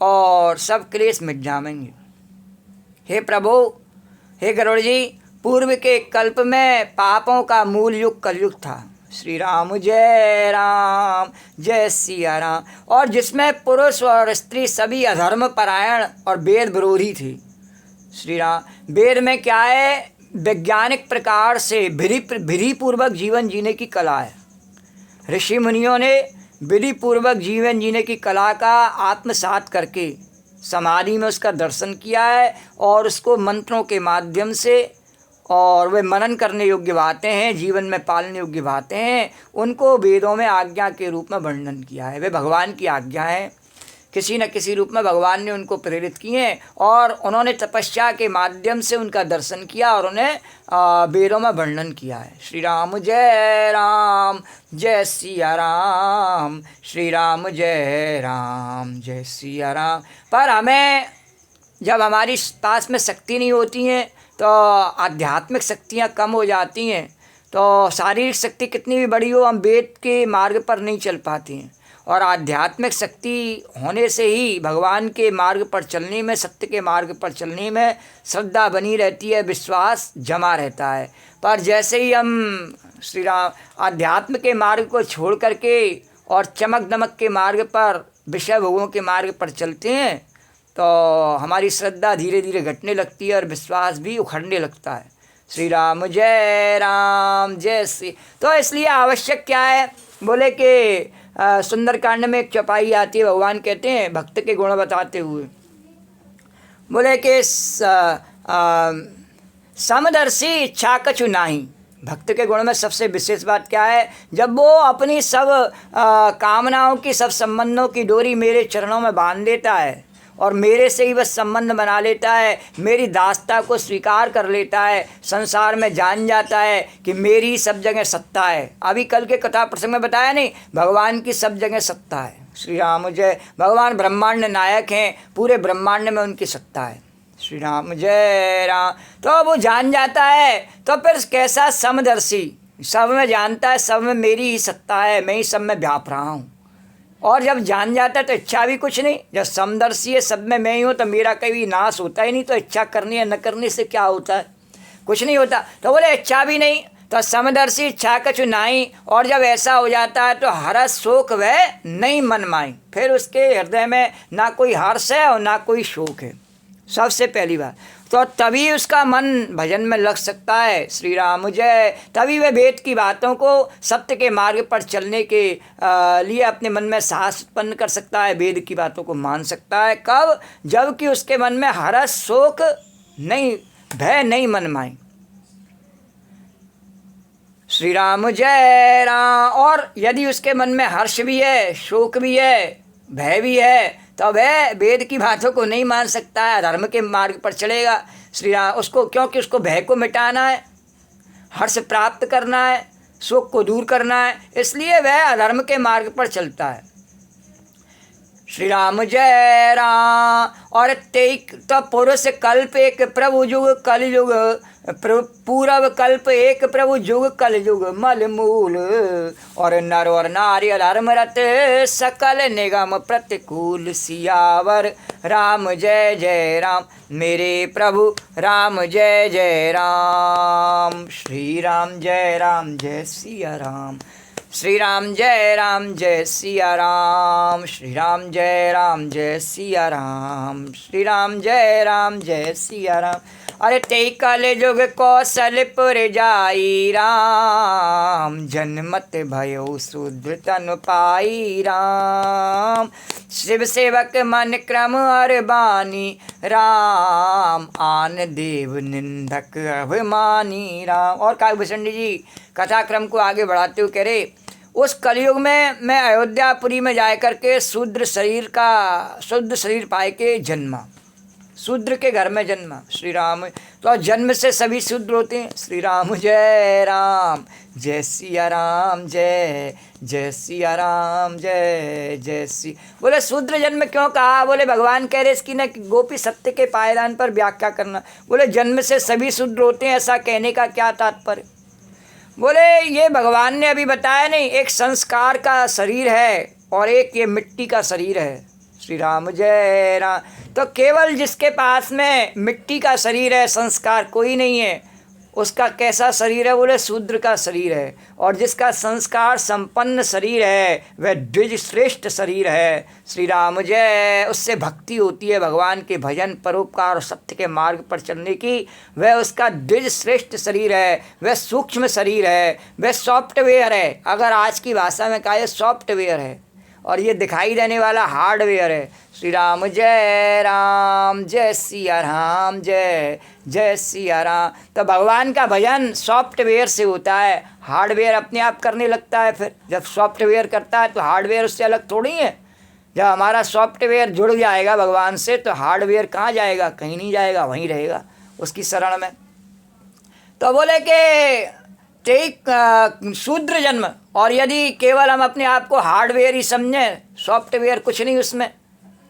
और सब क्लेश मिट जाएंगे। हे प्रभु, हे गरुड़ जी, पूर्व के कल्प में पापों का मूल युग कलयुग था। श्री राम जय राम जय सिया राम। और जिसमें पुरुष और स्त्री सभी अधर्म परायण और वेद विरोधी थे। श्री राम वेद में क्या है, वैज्ञानिक प्रकार से विधि पूर्वक जीवन जीने की कला है। ऋषि मुनियों ने विधि पूर्वक जीवन जीने की कला का आत्मसात करके समाधि में उसका दर्शन किया है और उसको मंत्रों के माध्यम से, और वे मनन करने योग्य बातें हैं, जीवन में पालने योग्य बातें हैं, उनको वेदों में आज्ञा के रूप में वर्णन किया है। वे भगवान की आज्ञा है, किसी न किसी रूप में भगवान ने उनको प्रेरित किए और उन्होंने तपस्या के माध्यम से उनका दर्शन किया और उन्हें वेदों में वर्णन किया है। श्री राम जय सिया राम, श्री राम जय सिया राम। पर हमें जब हमारी पास में शक्ति नहीं होती है तो आध्यात्मिक शक्तियाँ कम हो जाती हैं, तो शारीरिक शक्ति कितनी भी बड़ी हो, हम वेद के मार्ग पर नहीं चल पाती हैं। और आध्यात्मिक शक्ति होने से ही भगवान के मार्ग पर चलने में, सत्य के मार्ग पर चलने में श्रद्धा बनी रहती है, विश्वास जमा रहता है। पर जैसे ही हम श्री राम आध्यात्म के मार्ग को छोड़ करके और चमक दमक के मार्ग पर, विषय भोगों के मार्ग पर चलते हैं तो हमारी श्रद्धा धीरे धीरे घटने लगती है और विश्वास भी उखड़ने लगता है। श्री राम जय श्री। तो इसलिए आवश्यक क्या है, बोले कि सुंदरकांड में एक चौपाई आती है, भगवान कहते हैं भक्त के गुण बताते हुए, बोले कि समदर्शी इच्छा कछु नाही। भक्त के गुण में सबसे विशेष बात क्या है, जब वो अपनी सब कामनाओं की, सब संबंधों की डोरी मेरे चरणों में बांध देता है और मेरे से ही बस संबंध बना लेता है, मेरी दासता को स्वीकार कर लेता है, संसार में जान जाता है कि मेरी सब जगह सत्ता है। अभी कल के कथा प्रसंग में बताया नहीं, भगवान की सब जगह सत्ता है। श्री राम जय। भगवान ब्रह्मांड नायक हैं, पूरे ब्रह्मांड में उनकी सत्ता है। श्री राम जय राम। तो वो जान जाता है, तो फिर कैसा समदर्शी, सब में जानता है, सब में मेरी ही सत्ता है, मैं ही सब में व्याप रहा हूँ। और जब जान जाता है तो इच्छा भी कुछ नहीं। जब समदर्शी है, सब में मैं ही हूँ, तो मेरा कभी नाश होता ही नहीं। तो इच्छा करने या न करने से क्या होता है, कुछ नहीं होता। तो बोले इच्छा भी नहीं, तो समदर्शी इच्छा कछु नाही। और जब ऐसा हो जाता है तो हर्ष शोक वह नहीं मन माई, फिर उसके हृदय में ना कोई हर्ष है और ना कोई शोक है, सबसे पहली बात। तो तभी उसका मन भजन में लग सकता है। श्री राम जय। तभी वह वेद की बातों को, सत्य के मार्ग पर चलने के लिए अपने मन में साहस उत्पन्न कर सकता है, वेद की बातों को मान सकता है। कब? जबकि उसके मन में हर्ष शोक नहीं, भय नहीं मन माई। श्री राम जय राम। और यदि उसके मन में हर्ष भी है, शोक भी है, भय भी है, तो वह वेद की बातों को नहीं मान सकता है, धर्म के मार्ग पर चलेगा। श्री राम उसको, क्योंकि उसको भय को मिटाना है, हर्ष प्राप्त करना है, शोक को दूर करना है, इसलिए वह अधर्म के मार्ग पर चलता है। श्री राम जय राम। और तेईक तो पुरुष कल्प एक प्रभु युग कल युग, पूरब कल्प एक प्रभु युग कल युग मल मूल। और नर और नारी धर्म रत सकल निगम प्रतिकूल। सियावर राम जय राम, मेरे प्रभु राम जय राम। श्री राम जय सिया राम, श्री राम जय सिया राम, श्री राम जय सिया राम, श्री राम जय सिया राम। अरे ते कल युग कौशलपुर जाई राम, जन्मत भयो शूद्र तन पाई राम। शिव सेवक मन क्रम और बानी राम, आन देव निंदक अभिमानी राम। और काकभूषण जी कथाक्रम को आगे बढ़ाते हुए कह रहे, उस कलयुग में मैं अयोध्यापुरी में जा कर के शुद्ध शरीर पाए के जन्मा, शूद्र के घर में जन्मा। श्री राम। तो जन्म से सभी शूद्र होते हैं। श्री राम जय सिया राम, जय सिया राम, जय सी। बोले शूद्र जन्म क्यों कहा? बोले भगवान कह रहे इसकी न गोपी सत्य के पायदान पर व्याख्या करना। बोले जन्म से सभी शूद्र होते हैं, ऐसा कहने का क्या तात्पर्य? बोले ये भगवान ने अभी बताया नहीं, एक संस्कार का शरीर है और एक ये मिट्टी का शरीर है। श्री राम जय राम। तो केवल जिसके पास में मिट्टी का शरीर है, संस्कार कोई नहीं है, उसका कैसा शरीर है? बोले शूद्र का शरीर है। और जिसका संस्कार संपन्न शरीर है वह द्विज श्रेष्ठ शरीर है। श्री राम जय। उससे भक्ति होती है भगवान के भजन, परोपकार और सत्य के मार्ग पर चलने की। वह उसका द्विज श्रेष्ठ शरीर है, वह सूक्ष्म शरीर है, वह सॉफ्टवेयर है। अगर आज की भाषा में कहा है सॉफ्टवेयर है, और ये दिखाई देने वाला हार्डवेयर है। श्री राम जय सिया राम, जय जय सिया राम। तो भगवान का भजन सॉफ्टवेयर से होता है, हार्डवेयर अपने आप करने लगता है। फिर जब सॉफ्टवेयर करता है तो हार्डवेयर उससे अलग थोड़ी है। जब हमारा सॉफ्टवेयर जुड़ जाएगा भगवान से तो हार्डवेयर कहाँ जाएगा? कहीं नहीं जाएगा, वहीं रहेगा उसकी शरण में। तो बोले कि ठीक शूद्र जन्म, और यदि केवल हम अपने आप को हार्डवेयर ही समझें, सॉफ्टवेयर कुछ नहीं उसमें,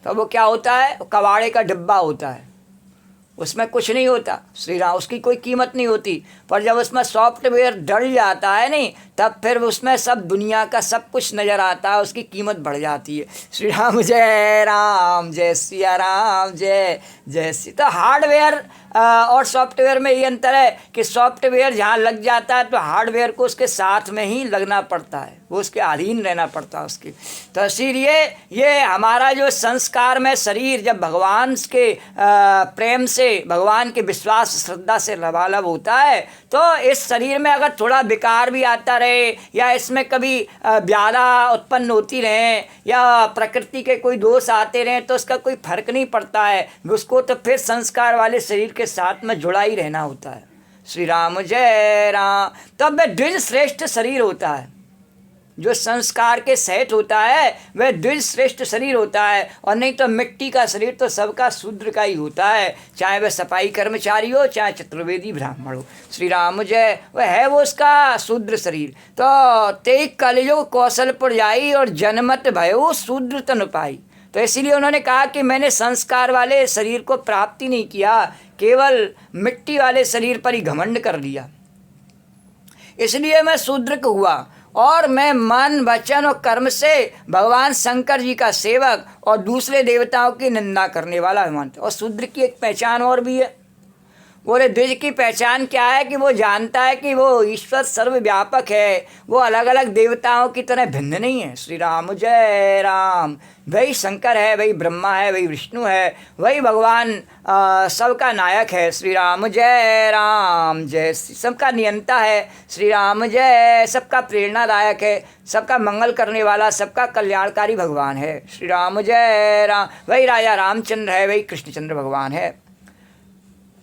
तो वो क्या होता है? कबाड़े का डिब्बा होता है, उसमें कुछ नहीं होता। श्री राम, उसकी कोई कीमत नहीं होती। पर जब उसमें सॉफ्टवेयर डल जाता है नहीं, तब फिर उसमें सब दुनिया का सब कुछ नज़र आता है, उसकी कीमत बढ़ जाती है। श्री राम जय सिया राम, जय जय सी। तो हार्डवेयर और सॉफ्टवेयर में ये अंतर है कि सॉफ्टवेयर जहाँ लग जाता है तो हार्डवेयर को उसके साथ में ही लगना पड़ता है, वो उसके अधीन रहना पड़ता है उसकी। तो इसीलिए ये हमारा जो संस्कार में शरीर जब भगवान के प्रेम से, भगवान के विश्वास श्रद्धा से लबालब होता है, तो इस शरीर में अगर थोड़ा विकार भी आता रहे या इसमें कभी व्याधा उत्पन्न होती रहें या प्रकृति के कोई दोष आते रहें, तो उसका कोई फर्क नहीं पड़ता है। उसको तो फिर संस्कार वाले शरीर के साथ में जुड़ा ही रहना होता है। श्री राम जय राम। तब वह द्विज श्रेष्ठ शरीर होता है, जो संस्कार के सहित होता है वह द्विज श्रेष्ठ शरीर होता है। और नहीं तो मिट्टी का शरीर तो सबका शूद्र का ही होता है, चाहे वह सफाई कर्मचारी हो चाहे चतुर्वेदी ब्राह्मण हो। श्री राम जय। वह है वो उसका शूद्र शरीर। तो तेईक कलियुग कौशलपुर जाई और जनमत भयो शूद्र तन पाई। तो इसीलिए उन्होंने कहा कि मैंने संस्कार वाले शरीर को प्राप्ति नहीं किया, केवल मिट्टी वाले शरीर पर ही घमंड कर लिया, इसलिए मैं शूद्र हुआ। और मैं मन वचन और कर्म से भगवान शंकर जी का सेवक और दूसरे देवताओं की निंदा करने वाला मानता। और शूद्र की एक पहचान और भी है। बोले द्विज की पहचान क्या है? कि वो जानता है कि वो ईश्वर सर्वव्यापक है, वो अलग अलग देवताओं की तरह भिन्न नहीं है। श्री राम जय राम। वही शंकर है, वही ब्रह्मा है, वही विष्णु है, वही भगवान सबका नायक है। श्री राम जय राम, जय सबका नियंता है। श्री राम जय। सबका प्रेरणादायक है, सबका मंगल करने वाला, सबका कल्याणकारी भगवान है। श्री राम जय राम। वही राजा रामचंद्र है, वही कृष्णचंद्र भगवान है।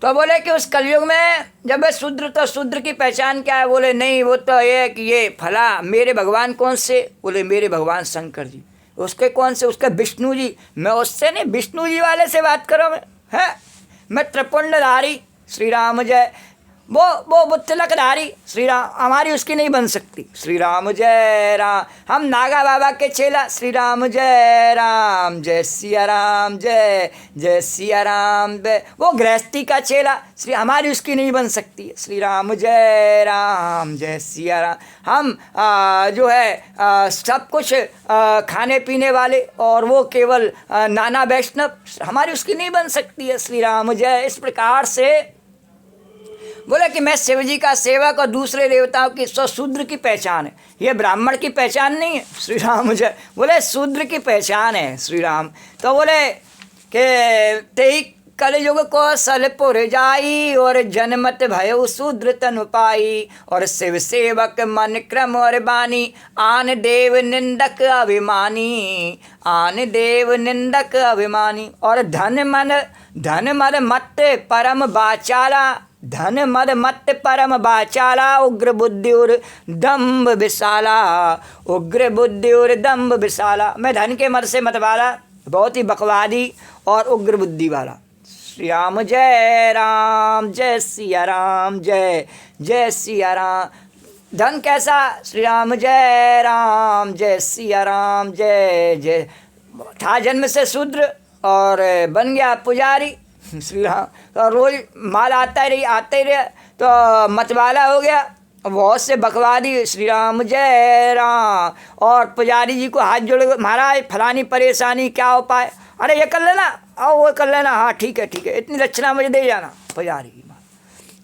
तो बोले कि उस कलयुग में जब वह शूद्र, तो शूद्र की पहचान क्या है? बोले नहीं, वो तो ये है कि ये फला मेरे भगवान कौन से? बोले मेरे भगवान शंकर जी। उसके कौन से? उसके विष्णु जी। मैं उससे नहीं, विष्णु जी वाले से बात करो। मैं त्रिपुंडधारी। श्री राम जय। वो तिलकधारी। श्री राम। हमारी उसकी नहीं बन सकती। श्री राम जय राम। हम नागा बाबा के चेला। श्री राम जय राम, जय सिया राम, जय जय सिया राम। वो गृहस्थी का चेला। श्री हमारी उसकी नहीं बन सकती। श्री राम जय राम, जय सिया राम। हम जो है सब कुछ खाने पीने वाले, और वो केवल नाना वैष्णव, हमारी उसकी नहीं बन सकती है। श्री राम जय। इस प्रकार से बोले कि मैं शिव जी का सेवक और दूसरे देवताओं की शूद्र की पहचान है, ये ब्राह्मण की पहचान नहीं है। श्री राम जय। बोले शूद्र की पहचान है। श्री राम। तो बोले कि तेई कलयुग कौशलपुर जाई और जनमत भयो शूद्र तनु पाई। और शिव सेवक मन क्रम और बानी, आन देव निंदक अभिमानी, आन देव निंदक अभिमानी। और धन मद मत परम बाचाला, धन मद मत परम बाचाला। उग्र बुद्धि और दम्भ विशाला, उग्र बुद्धि और दम्भ विशाला। मैं धन के मद से मत वाला, बहुत ही बकवादी और उग्र बुद्धि वाला। श्री राम जय राम, जय सिया राम, जय जय सिया राम। धन कैसा? श्री राम जय राम, जय सिया राम, जय जय। था जन्म से शूद्र और बन गया पुजारी। श्री राम। तो रोज माल आता ही रहे तो मतवाला हो गया, बहुत से बकवादी। श्री राम जय राम। और पुजारी जी को हाथ जोड़, महाराज फलानी परेशानी क्या उपाय? अरे ये कर लेना, और वो कर लेना। हाँ ठीक है ठीक है, इतनी दक्षिणा मुझे दे जाना। पुजारी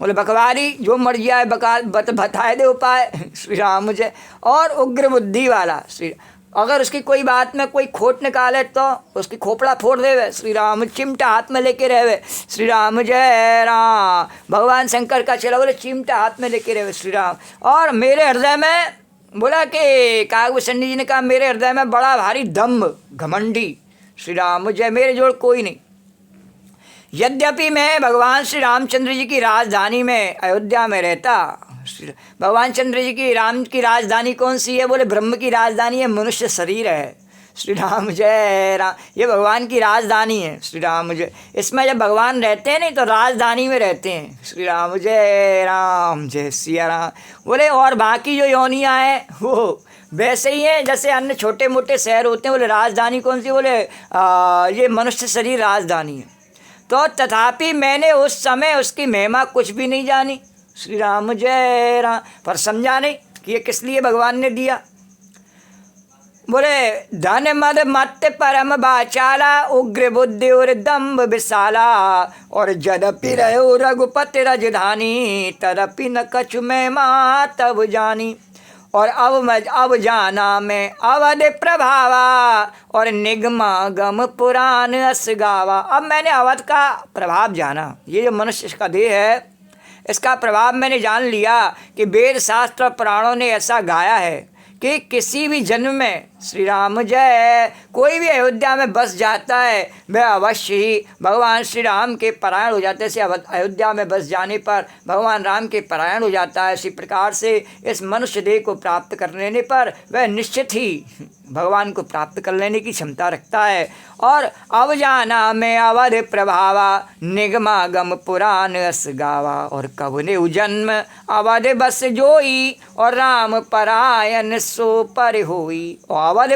बोले बकवारी जो मर जाए बताए दे उपाय श्री राम मुझे। और उग्र बुद्धि वाला श्री, अगर उसकी कोई बात में कोई खोट निकाले तो उसकी खोपड़ा फोड़ देवे श्री राम, चिमटा हाथ में लेके रहवे श्री राम जय राम। भगवान शंकर का चला बोले चिमटा हाथ में लेके रहवे श्री राम। और मेरे हृदय में बोला कि कागभूषण जी ने कहा मेरे हृदय में बड़ा भारी दम्भ घमंडी श्री राम जय, मेरे जोड़ कोई नहीं। यद्यपि मैं भगवान श्री रामचंद्र जी की राजधानी में अयोध्या में रहता, भगवान चंद्र जी की राम की राजधानी कौन सी है? बोले ब्रह्म की राजधानी है, मनुष्य शरीर है श्री राम जय राम। ये भगवान की राजधानी है श्री राम जय। इसमें जब भगवान रहते हैं नहीं तो राजधानी में रहते हैं श्री राम जय सिया राम। बोले और बाकी जो योनियाँ हैं वो वैसे ही है जैसे अन्य छोटे मोटे शहर होते हैं। बोले राजधानी कौन सी? बोले ये मनुष्य शरीर राजधानी है। तो तथापि मैंने उस समय उसकी महिमा कुछ भी नहीं जानी श्री राम जय राम, पर समझा नहीं कि ये किस लिए भगवान ने दिया। बोले धन मद मत परम बाचाला, उग्र बुद्धि और दम्भ विशाला, और जदपि रहो रघुपति राजधानी, तदपि न कछु महिमा तब जानी। और अब जाना मैं अवध प्रभावा, और निगमा गम पुराण अस गावा। अब मैंने अवध का प्रभाव जाना, ये जो मनुष्य का देह है इसका प्रभाव मैंने जान लिया कि वेद शास्त्र पुराणों ने ऐसा गाया है कि किसी भी जन्म में श्री राम जय कोई भी अयोध्या में बस जाता है वह अवश्य ही भगवान श्री राम के परायण हो जाते हैं। अयोध्या में बस जाने पर भगवान राम के परायण हो जाता है। इसी प्रकार से इस मनुष्य देह को प्राप्त कर लेने पर वह निश्चित ही भगवान को प्राप्त कर लेने की क्षमता रखता है। और अब जाना मैं अवध प्रभावा, निगमागम पुराण अस गावा, और कब ने जन्म अवध बस जोई, और राम परायण सो पर होई। अवध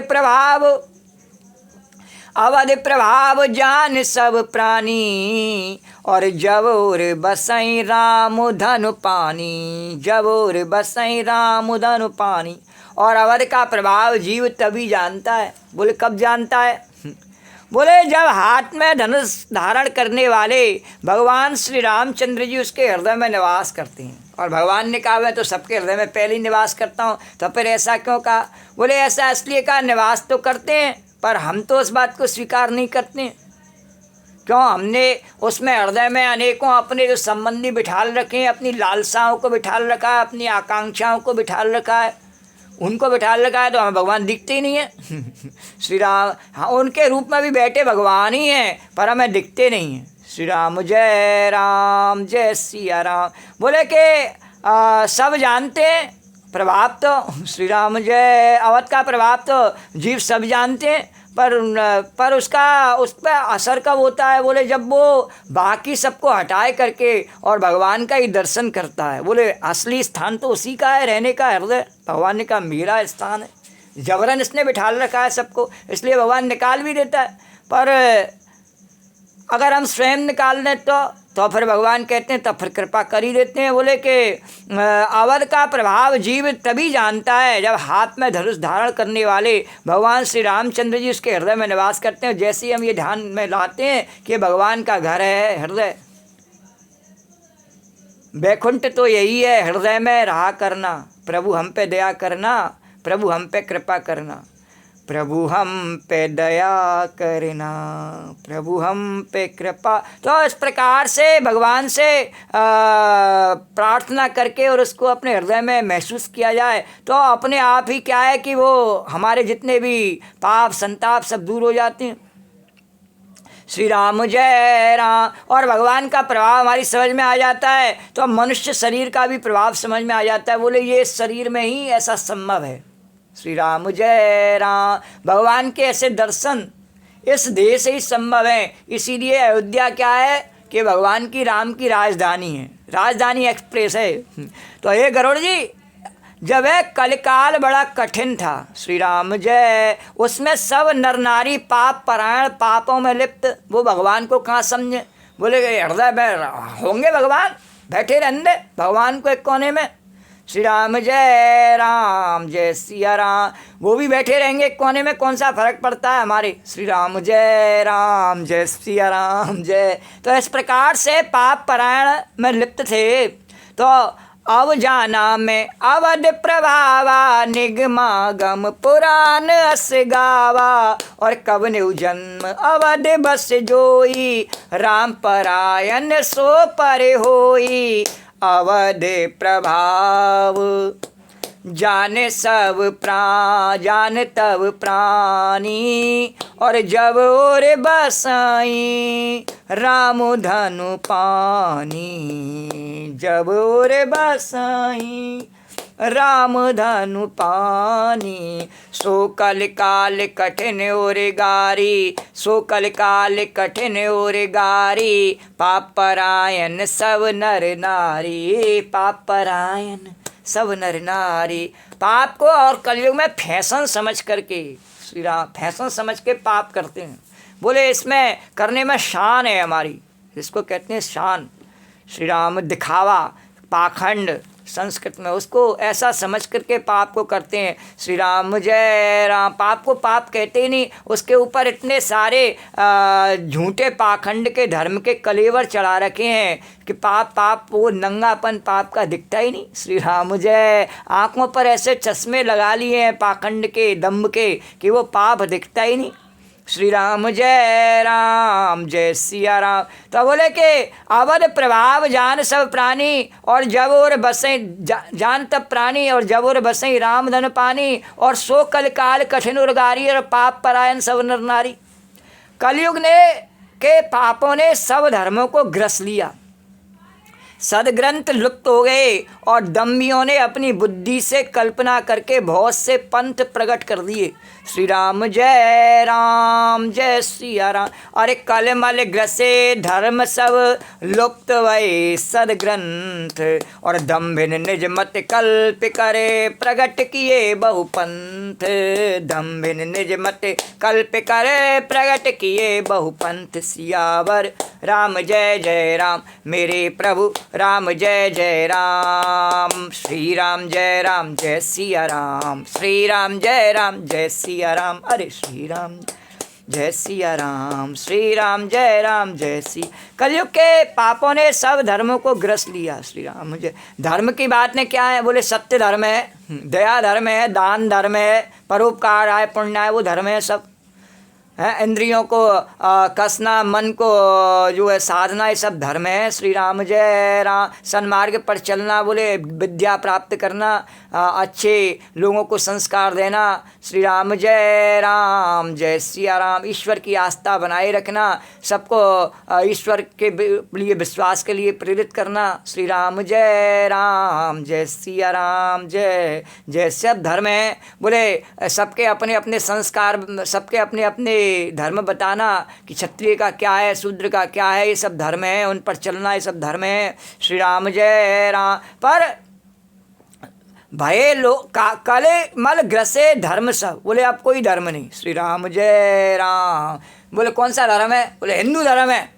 प्रभाव जान सब प्राणी, और जबोर बसई राम धनु पानी, जबोर बसई राम धनु पानी। और अवध का प्रभाव जीव तभी जानता है। बोले कब जानता है? बोले जब हाथ में धनुष धारण करने वाले भगवान श्री रामचंद्र जी उसके हृदय में निवास करते हैं। और भगवान ने कहा मैं तो सबके हृदय में पहले ही निवास करता हूँ, तो फिर ऐसा क्यों कहा? बोले ऐसा इसलिए कहा निवास तो करते हैं पर हम तो उस बात को स्वीकार नहीं करते। क्यों? हमने उसमें हृदय में अनेकों अपने जो संबंधी बिठाल रखे हैं, अपनी लालसाओं को बिठाल रखा है, अपनी आकांक्षाओं को बिठाल रखा है, उनको बिठाल रखा है, तो हमें भगवान दिखते ही नहीं है श्री राम। हाँ, उनके रूप में भी बैठे भगवान ही हैं पर हमें दिखते नहीं हैं श्री राम जय सिया राम। बोले कि सब जानते हैं प्रभाव तो श्री राम जय अवध का प्रभाव तो जीव सब जानते हैं, पर उसका उस पर असर कब होता है? बोले जब वो बाकी सबको हटाए करके और भगवान का ही दर्शन करता है। बोले असली स्थान तो उसी का है, रहने का हृदय। भगवान ने कहा मेरा स्थान है, जबरन इसने बिठाल रखा है सबको, इसलिए भगवान निकाल भी देता है। पर अगर हम स्वयं निकाल दें तो फिर भगवान कहते हैं तब फिर कृपा कर ही देते हैं। बोले कि अवध का प्रभाव जीव तभी जानता है जब हाथ में धनुष धारण करने वाले भगवान श्री रामचंद्र जी उसके हृदय में निवास करते हैं। जैसे ही हम ये ध्यान में लाते हैं कि भगवान का घर है हृदय, वैकुंठ तो यही है, हृदय में रहा करना। प्रभु हम पे दया करना, प्रभु हम पे कृपा करना, प्रभु हम पे दया करना, प्रभु हम पे कृपा। तो इस प्रकार से भगवान से प्रार्थना करके और उसको अपने हृदय में महसूस किया जाए तो अपने आप ही क्या है कि वो हमारे जितने भी पाप संताप सब दूर हो जाते हैं श्री राम जय राम। और भगवान का प्रभाव हमारी समझ में आ जाता है तो मनुष्य शरीर का भी प्रभाव समझ में आ जाता है। बोले ये शरीर में ही ऐसा संभव है श्री राम जय राम। भगवान के ऐसे दर्शन इस देह से ही संभव है। इसीलिए अयोध्या क्या है कि भगवान की राम की राजधानी है, राजधानी एक्सप्रेस है। तो ये गरुड़ जी जब है कलिकाल बड़ा कठिन था श्री राम जय, उसमें सब नर नारी पाप परायण पापों में लिप्त, वो भगवान को कहाँ समझे। बोले हृदय में होंगे भगवान, बैठे रहने भगवान को एक कोने में। श्री राम जय राम जय सिया राम। वो भी बैठे रहेंगे कोने में, कौन सा फर्क पड़ता है हमारे। श्री राम जय सिया राम जय। तो इस प्रकार से पाप परायण में लिप्त थे। तो अब जाना मैं अवध प्रभावा, निगमागम पुराण अस गावा। और कब न्यू जन्म अवध बस जोई, राम परायण सो परे होई। अवध प्रभाव जाने सब जान तब प्राणी, और जब और बसाई राम धनु पानी। जब और बसाई राम धनु पानी। सो कल काल कठिन और गारी, सो कल काल कठिन और गारी। पाप परायण सब नर नारी, पाप परायण सब नर नारी। पाप को और कलयुग में फैशन समझ करके, श्री राम फैशन समझ के पाप करते हैं। बोले इसमें करने में शान है हमारी, इसको कहते हैं शान। श्री राम दिखावा, पाखंड संस्कृत में, उसको ऐसा समझ करके पाप को करते हैं। श्री राम जय राम। पाप को पाप कहते ही नहीं, उसके ऊपर इतने सारे झूठे पाखंड के धर्म के कलेवर चढ़ा रखे हैं कि पाप वो नंगापन पाप का दिखता ही नहीं। श्री राम जय। आँखों पर ऐसे चश्मे लगा लिए हैं पाखंड के, दम्भ के, कि वो पाप दिखता ही नहीं। श्री राम जय सिया राम। तो बोले कि अवध प्रभाव जान सब प्राणी, और जब और बसें जान तब प्राणी, और जब और बसें राम धन पानी। और सो कल काल कठिन उर्गारी, और पाप परायण सब नर नारी। कलयुग ने के पापों ने सब धर्मों को ग्रस लिया, सदग्रंथ लुप्त हो गए, और दम्भियों ने अपनी बुद्धि से कल्पना करके बहुत से पंथ प्रकट कर दिए। श्री राम जय सिया राम। अरे कलमल ग्रसे धर्म सब लुप्त वै सदग्रंथ, और दम्भिन निज मत कल्प करे प्रकट किए बहुपंथ। दम्भिन निज मत कल्प करे प्रकट किए बहुपंथ। सियावर राम जय राम, मेरे प्रभु राम जय राम। श्री राम जय सिया राम। श्री राम जय सिया राम। अरे श्री राम जय सिया राम। श्री राम जय सी। कलयुग के पापों ने सब धर्मों को ग्रस लिया। श्री राम जय। धर्म की बात ने क्या है, बोले सत्य धर्म है, दया धर्म है, दान धर्म है, परोपकार है, पुण्य है, वो धर्म है सब है। इंद्रियों को कसना, मन को जो है साधना, ये सब धर्म है। श्री राम जय राम। सन्मार्ग पर चलना, बोले विद्या प्राप्त करना, अच्छे लोगों को संस्कार देना। श्री राम जय सिया राम। ईश्वर की आस्था बनाए रखना, सबको ईश्वर के लिए विश्वास के लिए प्रेरित करना। श्री राम जय सिया राम जय सब धर्म है। बोले सबके अपने अपने संस्कार, सबके अपने अपने धर्म बताना कि क्षत्रिय का क्या है, शूद्र का क्या है, ये सब धर्म है, उन पर चलना, ये सब धर्म है। श्री राम जय राम। पर भये कले मल ग्रसे धर्म सब, बोले अब कोई धर्म नहीं। श्री राम जय राम। बोले कौन सा धर्म है, बोले हिंदू धर्म है,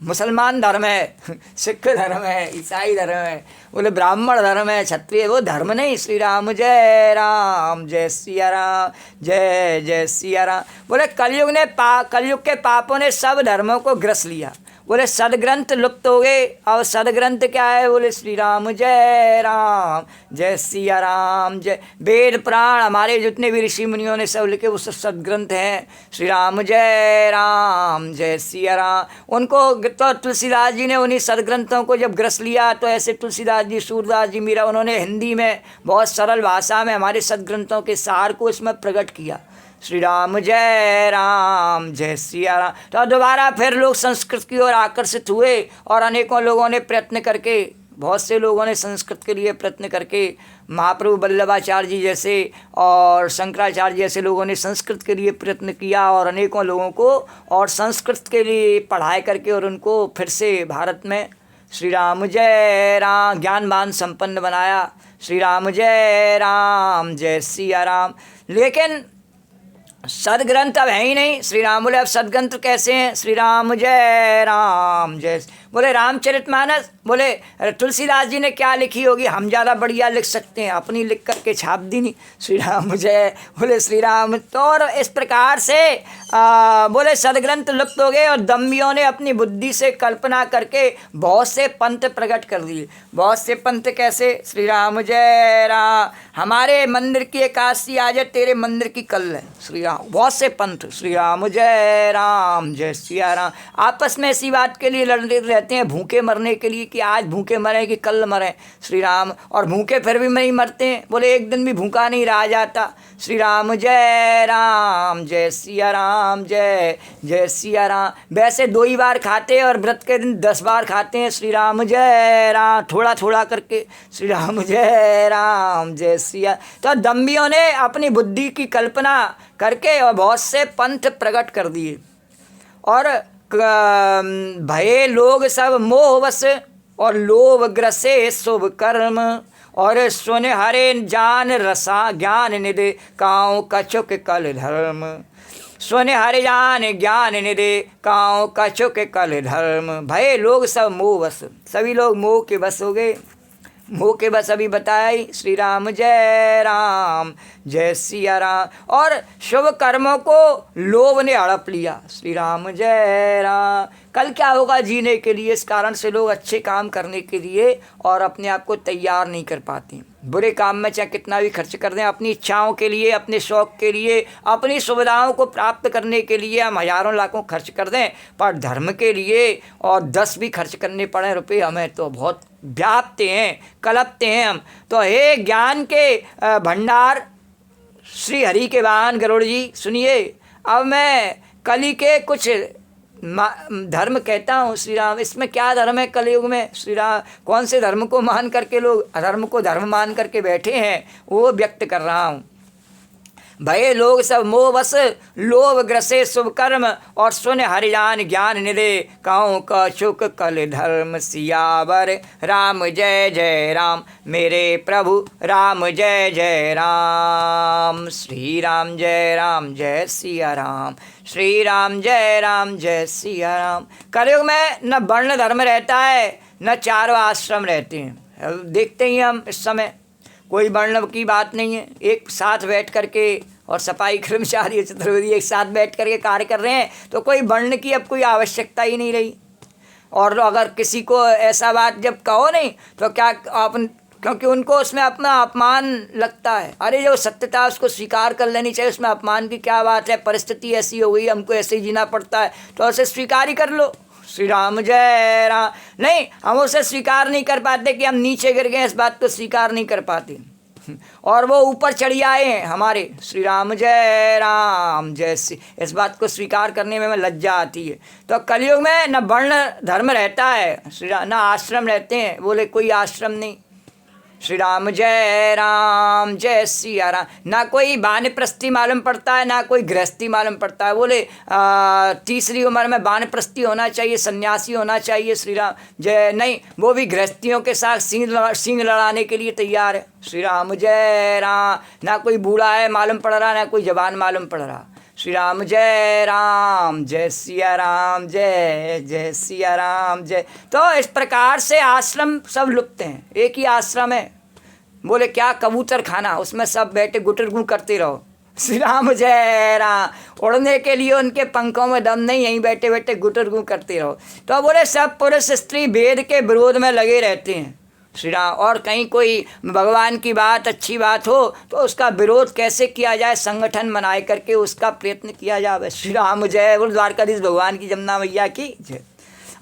मुसलमान धर्म है, सिख धर्म है, ईसाई धर्म है, बोले ब्राह्मण धर्म है, क्षत्रिय, वो धर्म नहीं। श्री राम जय सिया राम जय सिया राम। बोले कलयुग के पापों ने सब धर्मों को ग्रस लिया। बोले सदग्रंथ लुप्त हो गए। और सदग्रंथ क्या है, बोले श्री राम जय सिया राम जय। वेद पुराण हमारे जितने भी ऋषि मुनियों ने सब लिखे, वो सब सदग्रंथ हैं। श्री राम जय सिया राम। उनको तो तुलसीदास जी ने उन्हीं सदग्रंथों को जब ग्रस लिया, तो ऐसे तुलसीदास जी, सूरदास जी, मीरा, उन्होंने हिंदी में बहुत सरल भाषा में हमारे सदग्रंथों के सार को इसमें प्रकट किया। श्री राम जय सिया राम। तो दोबारा फिर लोग संस्कृत की ओर आकर्षित हुए, और अनेकों लोगों ने प्रयत्न करके, बहुत से लोगों ने संस्कृत के लिए प्रयत्न करके, महाप्रभु वल्लभाचार्य जी जैसे और शंकराचार्य जैसे लोगों ने संस्कृत के लिए प्रयत्न किया, और अनेकों लोगों को और संस्कृत के लिए पढ़ाई करके और उनको फिर से भारत में श्री राम जय राम ज्ञानवान संपन्न बनाया। श्री राम जय सिया राम। लेकिन सदग्रंथ अब है ही नहीं। श्री राम बोले अब सदग्रंथ कैसे हैं। श्री राम जय बोले रामचरितमानस, बोले तुलसीदास जी ने क्या लिखी होगी, हम ज़्यादा बढ़िया लिख सकते हैं, अपनी लिख करके छाप दी नहीं। श्री राम जय बोले श्री राम। तो और इस प्रकार से बोले सदग्रंथ लुप्त हो गए और दम्भियों ने अपनी बुद्धि से कल्पना करके बहुत से पंथ प्रकट कर दिए। बहुत से पंथ कैसे? श्री राम जय राम। हमारे मंदिर की एकादशी आज है, तेरे मंदिर की कल है। श्री राम। बहुत से पंथ। श्री राम जय राम जय सिया राम। आपस में ऐसी बात के लिए लड़ते रहते हैं, भूखे मरने के लिए कि आज भूखे मरें कि कल मरें। श्री राम। और भूखे फिर भी नहीं मरते हैं, बोले एक दिन भी भूखा नहीं रहा जाता। श्री राम जय राम जय सिया राम जय जय सिया राम। वैसे 2 ही बार खाते हैं और व्रत के दिन 10 बार खाते हैं। श्री राम जय राम, थोड़ा थोड़ा करके। श्री राम जय राम जय सिया। तो दम्भियों ने अपनी बुद्धि की कल्पना करके और बहुत से पंथ प्रकट कर दिए और भये लोग सब मोहवश और लोभ ग्रसे शुभ कर्म और सुन हरे जान रसा ज्ञान निधि काँव कछुक कल धर्म। सुन हरे जान ज्ञान निधि काँव कछुक कल धर्म। भये लोग सब मोहवश, सभी लोग मोह के बस हो गए। मोह के बस अभी बताई। श्री राम जय राम जय सिया राम। और शुभ कर्मों को लोभ ने हड़प लिया। श्री राम जय राम। कल क्या होगा जीने के लिए, इस कारण से लोग अच्छे काम करने के लिए और अपने आप को तैयार नहीं कर पाते। बुरे काम में चाहे कितना भी खर्च कर दें, अपनी इच्छाओं के लिए, अपने शौक़ के लिए, अपनी सुविधाओं को प्राप्त करने के लिए हम हज़ारों लाखों खर्च कर दें, पर धर्म के लिए और 10 भी खर्च करने पड़े रुपये हमें तो बहुत व्यापते हैं, कलपते हैं हम। तो हे ज्ञान के भंडार श्री हरि के वाहन गरुड़ जी, सुनिए अब मैं कली के कुछ धर्म कहता हूँ। श्री राम। इसमें क्या धर्म है कलयुग में? श्री राम। कौन से धर्म को मान करके लोग अधर्म को धर्म मान करके बैठे हैं, वो व्यक्त कर रहा हूँ। भये लोग सब मोहवश लोभ ग्रसे शुभ कर्म और सुन हरिजान ज्ञान निधे काँव कछुक कल धर्म। सियावर राम जय जय राम, मेरे प्रभु राम जय जय राम। श्री राम जय सिया राम। श्री राम जय सिया राम। कलयुग में न वर्ण धर्म रहता है, न 4 आश्रम रहते हैं। देखते ही हम इस समय कोई वर्ण की बात नहीं है। एक साथ बैठ करके और सफाई कर्मचारी चतुर्वेदी एक साथ बैठ करके कार्य कर रहे हैं, तो कोई वर्ण की अब कोई आवश्यकता ही नहीं रही। और अगर किसी को ऐसा बात जब कहो नहीं तो क्या आप, क्योंकि उनको उसमें अपना अपमान लगता है। अरे जो सत्यता उसको स्वीकार कर लेनी चाहिए, उसमें अपमान की क्या बात है, परिस्थिति ऐसी हो गई, हमको ऐसे ही जीना पड़ता है तो उसे स्वीकार ही कर लो। श्री राम जय राम। नहीं, हम उसे स्वीकार नहीं कर पाते कि हम नीचे गिर गए, इस बात को स्वीकार नहीं कर पाते और वो ऊपर चढ़ी आए हैं हमारे। श्री राम जय राम जय श्री, इस बात को स्वीकार करने में लज्जा आती है। तो कलयुग में न वर्ण धर्म रहता है, श्री राम, न आश्रम रहते हैं, बोले कोई आश्रम नहीं। श्री राम जय सिया राम। ना कोई वानप्रस्थी मालूम पड़ता है, ना कोई गृहस्थी मालूम पड़ता है। बोले तीसरी उम्र में वानप्रस्थी होना चाहिए, सन्यासी होना चाहिए। श्री राम जय नहीं, वो भी गृहस्थियों के साथ सींग लड़ाने के लिए तैयार है। श्री राम जय राम। ना कोई बूढ़ा है मालूम पड़ रहा, ना कोई जवान मालूम पड़ रहा। श्री राम जय सिया राम जय सिया राम जय। तो इस प्रकार से आश्रम सब लुप्त हैं, एक ही आश्रम है। बोले क्या कबूतर खाना, उसमें सब बैठे गुटर गु करते रहो। श्री राम जय राम। उड़ने के लिए उनके पंखों में दम नहीं, यहीं बैठे बैठे गुटर गु करते रहो। तो बोले सब पुरुष स्त्री वेद के विरोध में लगे रहते हैं। श्री राम। और कहीं कोई भगवान की बात अच्छी बात हो तो उसका विरोध कैसे किया जाए, संगठन बनाए करके उसका प्रयत्न किया जाए। श्री राम जय। बोल द्वारकाधीश भगवान की, जमुना मैया की जय।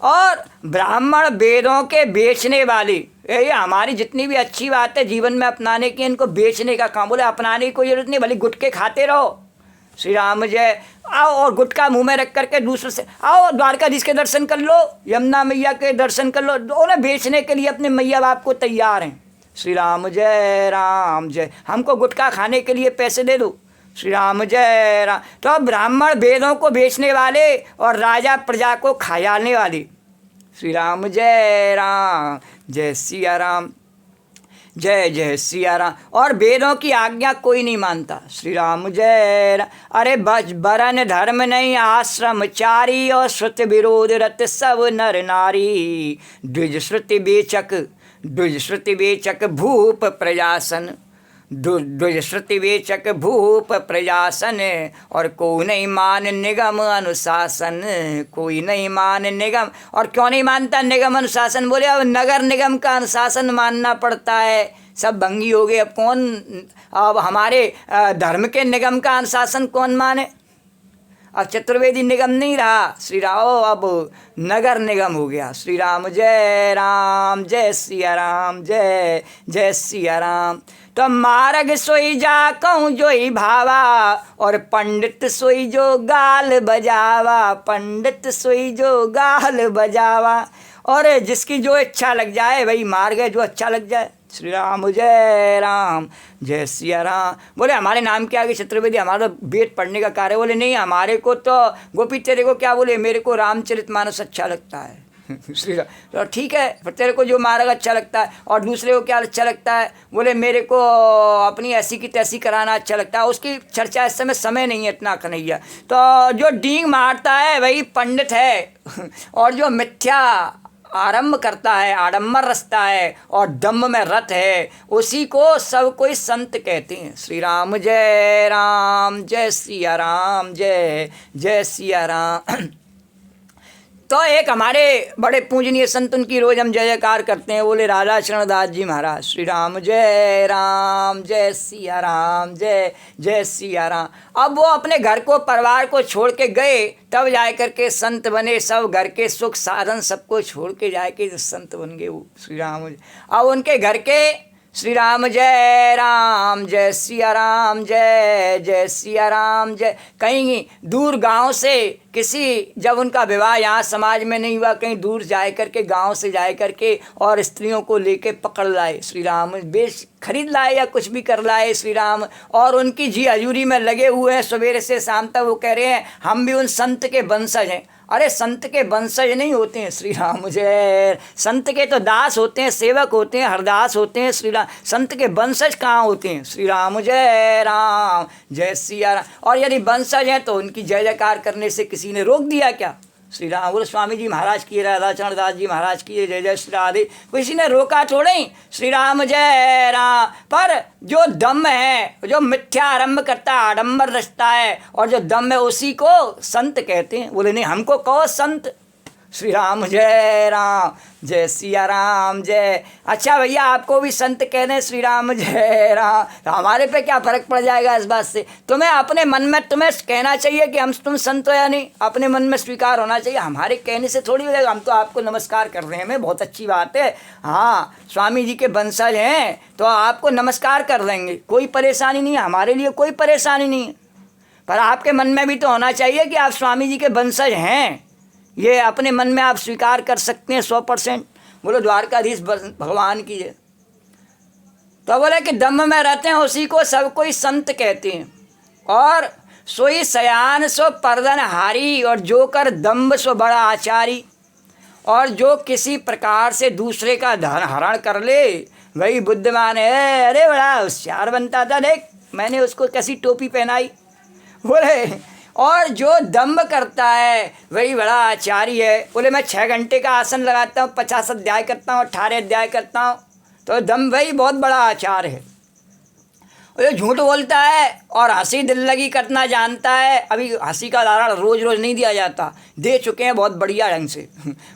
और ब्राह्मण वेदों के बेचने वाले, ये हमारी जितनी भी अच्छी बात है जीवन में अपनाने की, इनको बेचने का काम। बोले अपनाने की कोई जरूरत नहीं, भले गुटके खाते रहो। श्री राम जय। आओ और गुटखा मुंह में रख करके दूसरे से आओ द्वारकाधीश के दर्शन कर लो, यमुना मैया के दर्शन कर लो। उन्हें बेचने के लिए अपने मैया बाप को तैयार हैं। श्री राम जय। हमको गुटखा खाने के लिए पैसे दे दो। श्री राम जय राम। तो ब्राह्मण वेदों को बेचने वाले और राजा प्रजा को खायाने वाले। श्री राम जय सिया राम। जय जय सिया राम। और वेदों की आज्ञा कोई नहीं मानता। श्री राम जय राम। अरे बज बरन धर्म नहीं आश्रमचारी, और श्रुति विरोध रत सब नर नारी। द्विज श्रुति बेचक भूप प्रजासन, द्विज श्रुति बेचक भूप प्रजासन। और कोई नहीं मान निगम अनुशासन, कोई नहीं मान निगम। और क्यों नहीं मानता निगम अनुशासन? बोले अब नगर निगम का अनुशासन मानना पड़ता है, सब भंगी हो गए। अब कौन, अब हमारे धर्म के निगम का अनुशासन कौन माने? अब चतुर्वेदी निगम नहीं रहा श्री राम, अब नगर निगम हो गया। श्री राम जय सिया राम, जय जय सिया राम। तो मार्ग सोई जा कहूँ जोई भावा, और पंडित सोई जो गाल बजावा, पंडित सोई जो गाल बजावा। और जिसकी जो इच्छा लग जाए वही मार्ग है, जो अच्छा लग जाए। श्री राम जय सिया राम। बोले हमारे नाम के आगे चतुर्वेदी, हमारा तो वेद पढ़ने का कार्य। बोले नहीं, हमारे को तो गोपी, तेरे को क्या? बोले मेरे को रामचरितमानस अच्छा लगता है। श्री राम, तो ठीक है, फिर तेरे को जो मार्ग अच्छा लगता है। और दूसरे को क्या अच्छा लगता है? बोले मेरे को अपनी ऐसी की तैसी कराना अच्छा लगता है। उसकी चर्चा इस समय नहीं है इतना कन्हैया। तो जो डींग मारता है वही पंडित है, और जो मिथ्या आरंभ करता है, आडम्बर रचता है और दम्भ में रत है, उसी को सब कोई संत कहते हैं। श्री राम जय सिया राम, जय जय सिया राम। तो एक हमारे बड़े पूजनीय संत, उनकी रोज हम जय जयकार करते हैं, बोले राधा शरणदास जी महाराज। श्री राम जय सिया राम, जय जय सिया राम। अब वो अपने घर को, परिवार को छोड़ के गए, तब जाए करके संत बने। सब घर के सुख साधन सबको छोड़ के जाए के संत बन गए वो। श्री राम। अब उनके घर के श्री राम जय सिया राम, जय जय सिया राम, जय। कहीं दूर गांव से किसी, जब उनका विवाह यहाँ समाज में नहीं हुआ, कहीं दूर जाए करके, गांव से जाए करके, और स्त्रियों को लेके पकड़ लाए श्री राम, बेच खरीद लाए या कुछ भी कर लाए श्री राम। और उनकी जी हजूरी में लगे हुए हैं सवेरे से शाम तक। वो कह रहे हैं हम भी उन संत के वंशज हैं। अरे संत के वंशज नहीं होते हैं श्री राम जय। संत के तो दास होते हैं, सेवक होते हैं, हरदास होते हैं श्री राम। संत के वंशज कहाँ होते हैं? श्री राम जय सिया राम। और यदि वंशज हैं तो उनकी जय जयकार करने से किसी ने रोक दिया क्या? श्री राम। बोले स्वामी जी महाराज की, राधा चरणदास जी महाराज की जय जय श्री राधे। किसी ने रोका थोड़े ही। श्री राम जय राम। पर जो दम है, जो मिथ्या आरंभ करता है, आडंबर रचता है, और जो दम है उसी को संत कहते हैं। बोले नहीं, हमको कहो संत। श्री राम जय सिया राम, जय। अच्छा भैया, आपको भी संत कह दें श्री राम जय राम, तो हमारे पे क्या फ़र्क पड़ जाएगा इस बात से? तुम्हें अपने मन में तुम्हें कहना चाहिए कि तुम संत हो या नहीं, अपने मन में स्वीकार होना चाहिए। हमारे कहने से थोड़ी हो जाएगा। हम तो आपको नमस्कार कर रहे हैं, हमें बहुत अच्छी बात है। हाँ, स्वामी जी के वंशज हैं तो आपको नमस्कार कर देंगे, कोई परेशानी नहीं है, हमारे लिए कोई परेशानी नहीं है। पर आपके मन में भी तो होना चाहिए कि आप स्वामी जी के वंशज हैं, ये अपने मन में आप स्वीकार कर सकते हैं 100%। बोलो द्वारकाधीश भगवान की जय। तो बोले कि दम्भ में रहते हैं उसी को सब कोई संत कहते हैं। और सोई सयान सो पर्दन हारी, और जो कर दम्भ सो बड़ा आचारी। और जो किसी प्रकार से दूसरे का धन हरण कर ले वही बुद्धिमान है। अरे बड़ा होशियार बनता था, देख मैंने उसको कैसी टोपी पहनाई। बोले और जो दम्भ करता है वही बड़ा आचार्य है। बोले मैं 6 घंटे का आसन लगाता हूँ, 50 अध्याय करता हूँ, 18 अध्याय करता हूँ, तो दम्भ वही बहुत बड़ा आचार्य है। ये झूठ बोलता है और हंसी दिल लगी करना जानता है। अभी हंसी का उदाहरण रोज़ रोज़ नहीं दिया जाता, दे चुके हैं बहुत बढ़िया ढंग से।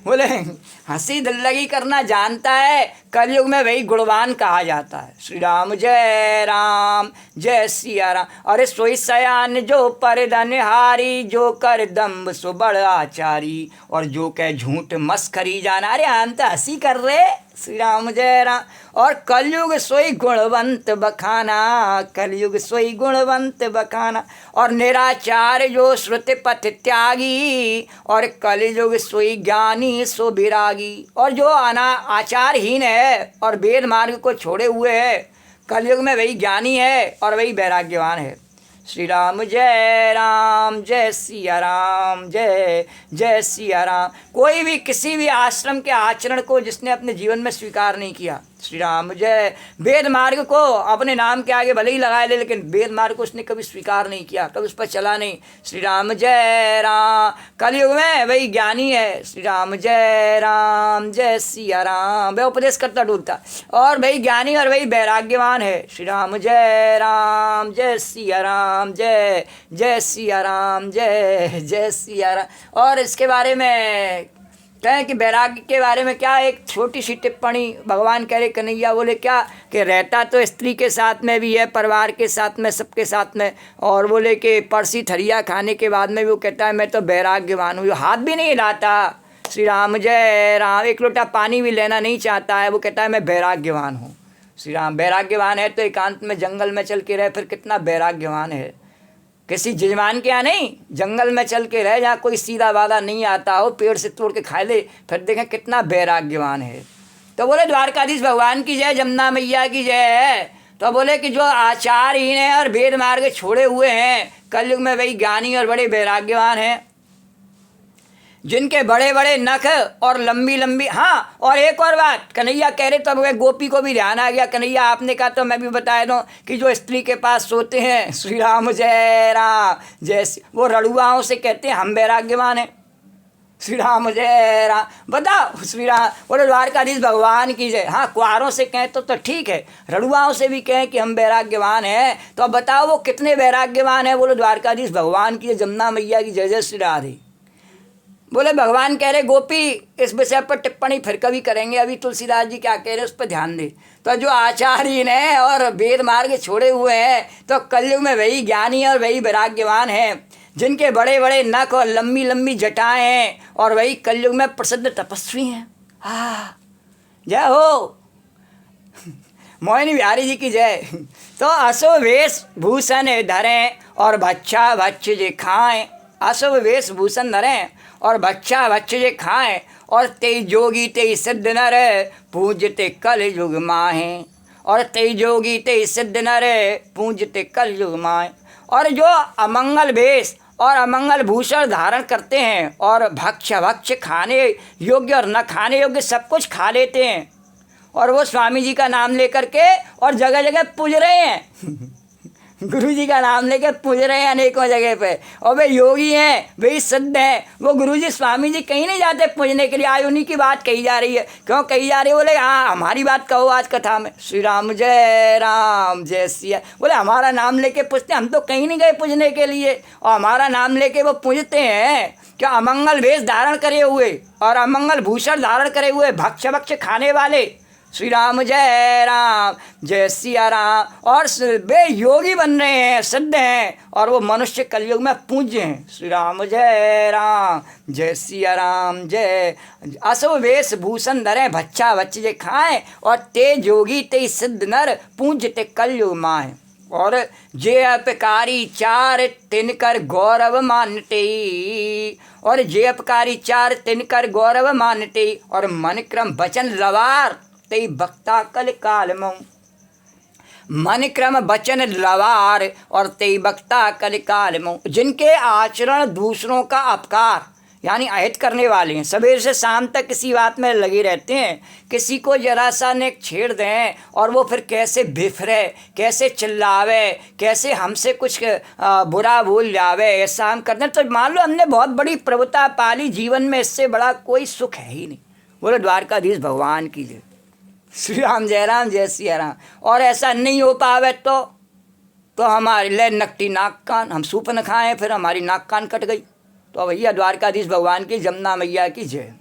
बोले हंसी दिल लगी करना जानता है, कलयुग में वही गुणवान कहा जाता है। श्री राम जय सिया राम। अरे सोई सयान जो परदन हारी, जो कर दम्भ सो बड़ आचारी। और जो कह झूठ मस्खरी जाना। अरे हम तो हंसी कर रहे श्री राम जय राम। और कलयुग सोई गुणवंत बखाना, कलयुग सोई गुणवंत बखाना। और निराचार जो श्रुति पथ त्यागी, और कलयुग सोई ज्ञानी सो विरागी। और जो आचारहीन है और वेद मार्ग को छोड़े हुए है, कलयुग में वही ज्ञानी है और वही वैराग्यवान है। श्री राम जय सिया राम, जय जय सिया राम। कोई भी किसी भी आश्रम के आचरण को जिसने अपने जीवन में स्वीकार नहीं किया, श्री राम जय। वेद मार्ग को अपने नाम के आगे भले ही लगाए ले, लेकिन वेद मार्ग को उसने कभी स्वीकार नहीं किया, कभी उस पर चला नहीं। श्री राम जय राम। कलयुग में वही ज्ञानी है। श्री राम जय सिया राम, वह उपदेश करता डूबता, और वही ज्ञानी और वही वैराग्यवान है। श्री राम जय सिया राम, जय जय सिया राम, जय जय सिया राम। और इसके बारे में कहें कि वैराग्य के बारे में क्या, एक छोटी सी टिप्पणी भगवान कह रहे कन्हैया बोले क्या कि रहता तो स्त्री के साथ में भी है, परिवार के साथ में, सबके साथ में, और बोले कि परसी थरिया खाने के बाद में भी वो कहता है मैं तो वैराग्यवान हूँ, हाथ भी नहीं हिलाता। श्री राम जय राम। एक लोटा पानी भी लेना नहीं चाहता है, वो कहता है मैं वैराग्यवान हूँ। श्री राम वैराग्यवान है तो एकांत में जंगल में चल के रहे, फिर कितना वैराग्यवान है। किसी जजमान के यहाँ नहीं, जंगल में चल के रहे जहाँ कोई सीधा वादा नहीं आता हो, पेड़ से तोड़ के खा ले, फिर देखें कितना वैराग्यवान है। तो बोले द्वारकाधीश भगवान की जय, जमुना मैया की जय। तो बोले कि जो आचारहीन है और वेद मार्ग छोड़े हुए हैं, कलयुग में वही ज्ञानी और बड़े वैराग्यवान हैं, जिनके बड़े बड़े नख और लंबी लंबी। हाँ, और एक और बात कन्हैया कह रहे, तो अब गोपी को भी ध्यान आ गया। कन्हैया आपने कहा तो मैं भी बता दूँ कि जो स्त्री के पास सोते हैं, श्री राम जैसे वो रड़ुआओं से कहते हैं हम वैराग्यवान हैं। श्री राम जय राम। बताओ श्री राम बोले द्वारकाधीश भगवान की जय। हाँ, कुआरों से कहें तो ठीक है, रड़ुआओं से भी कहें कि हम वैराग्यवान हैं, तो अब बताओ वो कितने वैराग्यवान हैं। बोले द्वारकाधीश भगवान की, जमुना मैया की जय जय श्री राधे। बोले भगवान कह रहे गोपी इस विषय पर टिप्पणी फिर कभी करेंगे, अभी तुलसीदास जी क्या कह रहे हैं उस पर ध्यान दे। तो जो आचार्यहीन है और वेद मार्ग छोड़े हुए हैं, तो कलयुग में वही ज्ञानी और वही वैराग्यवान हैं, जिनके बड़े बड़े नख और लंबी लंबी जटाएं हैं, और वही कलयुग में प्रसिद्ध तपस्वी हैं। जय हो मोहिनी बिहारी जी की जय। तो अशुभ वेश भूषण धरें और भच्छा भक्ष जे खाएं, अशुभ वेश भूषण धरें और भच्छा भक्ष जे खाएं, और तेई जोगी तेई सिद्ध नर पूजते कल युग माहें, और तेई जोगी तेई सिद्ध नर पूजते कल युग माहें। और जो अमंगल वेश और अमंगल भूषण धारण करते हैं और भक्ष खाने योग्य और न खाने योग्य सब कुछ खा लेते हैं, और वो स्वामी जी का नाम लेकर के और जगह जगह पूज रहे हैं गुरु जी का नाम लेके पूज रहे हैं अनेकों जगह पे, और वे योगी हैं, वे सिद्ध हैं। वो गुरु जी स्वामी जी कहीं नहीं जाते पूजने के लिए, आज उन्हीं की बात कही जा रही है। क्यों कही जा रही है? बोले हाँ हमारी बात कहो आज कथा में। श्री राम जय सिया। बोले हमारा नाम लेके पूजते, हम तो कहीं नहीं गए पूजने के लिए, और हमारा नाम लेके वो पूजते हैं। क्या अमंगल वेश धारण करे हुए और अमंगल भूषण धारण करे हुए भक्ष खाने वाले। श्री राम जय सिया राम। और वे योगी बन रहे हैं, सिद्ध हैं, और वो मनुष्य कलयुग में पूज्य हैं। श्री राम जय सिया राम जय। अशुभ वेश भूषण धरें भच्छा भक्ष जे खाएं, और ते जोगी ते सिद्ध नर पूज्यते कलयुग माहें। और जे अपकारी चार तिनकर गौरव मानते, और जे अपकारी चार तिनकर गौरव मानते, और मन क्रम वचन लवार तेई बक्ता कल काल मऊ। मन क्रम वचन लवार और तेई बक्ता कल काल मऊ। जिनके आचरण दूसरों का अपकार यानी अहित करने वाले हैं, सवेर से शाम तक किसी बात में लगे रहते हैं, किसी को जरा सा ने छेड़ दें और वो फिर कैसे बिफरे, कैसे चिल्लावे, कैसे हमसे कुछ बुरा बोल जावे, ऐसा हम करते हैं, तो मान लो हमने बहुत बड़ी प्रभुता पाली जीवन में, इससे बड़ा कोई सुख है ही नहीं। बोले द्वारकाधीश भगवान की जय। श्री राम जय सिया राम। और ऐसा नहीं हो पावे तो हमारे ले नकटी नाक कान, हम सूप न खाएं फिर हमारी नाक कान कट गई। तो भैया द्वारकाधीश भगवान की, जमुना मैया की जय।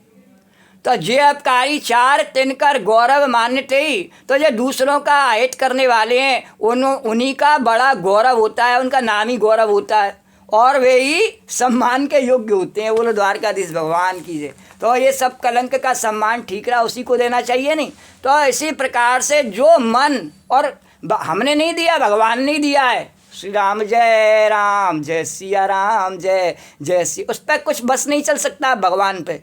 तो जे अपकारी चार तिनकर गौरव मान्यते ही, तो जो दूसरों का अहित करने वाले हैं उन्हीं का बड़ा गौरव होता है, उनका नाम ही गौरव होता है, और वे ही सम्मान के योग्य होते हैं। बोलो द्वारकाधीश भगवान की जय। तो ये सब कलंक का सम्मान ठीक रहा उसी को देना चाहिए नहीं। तो इसी प्रकार से जो मन, और हमने नहीं दिया, भगवान ने दिया है। श्री राम जय सिया राम जय जय सिया। उस पर कुछ बस नहीं चल सकता भगवान पे,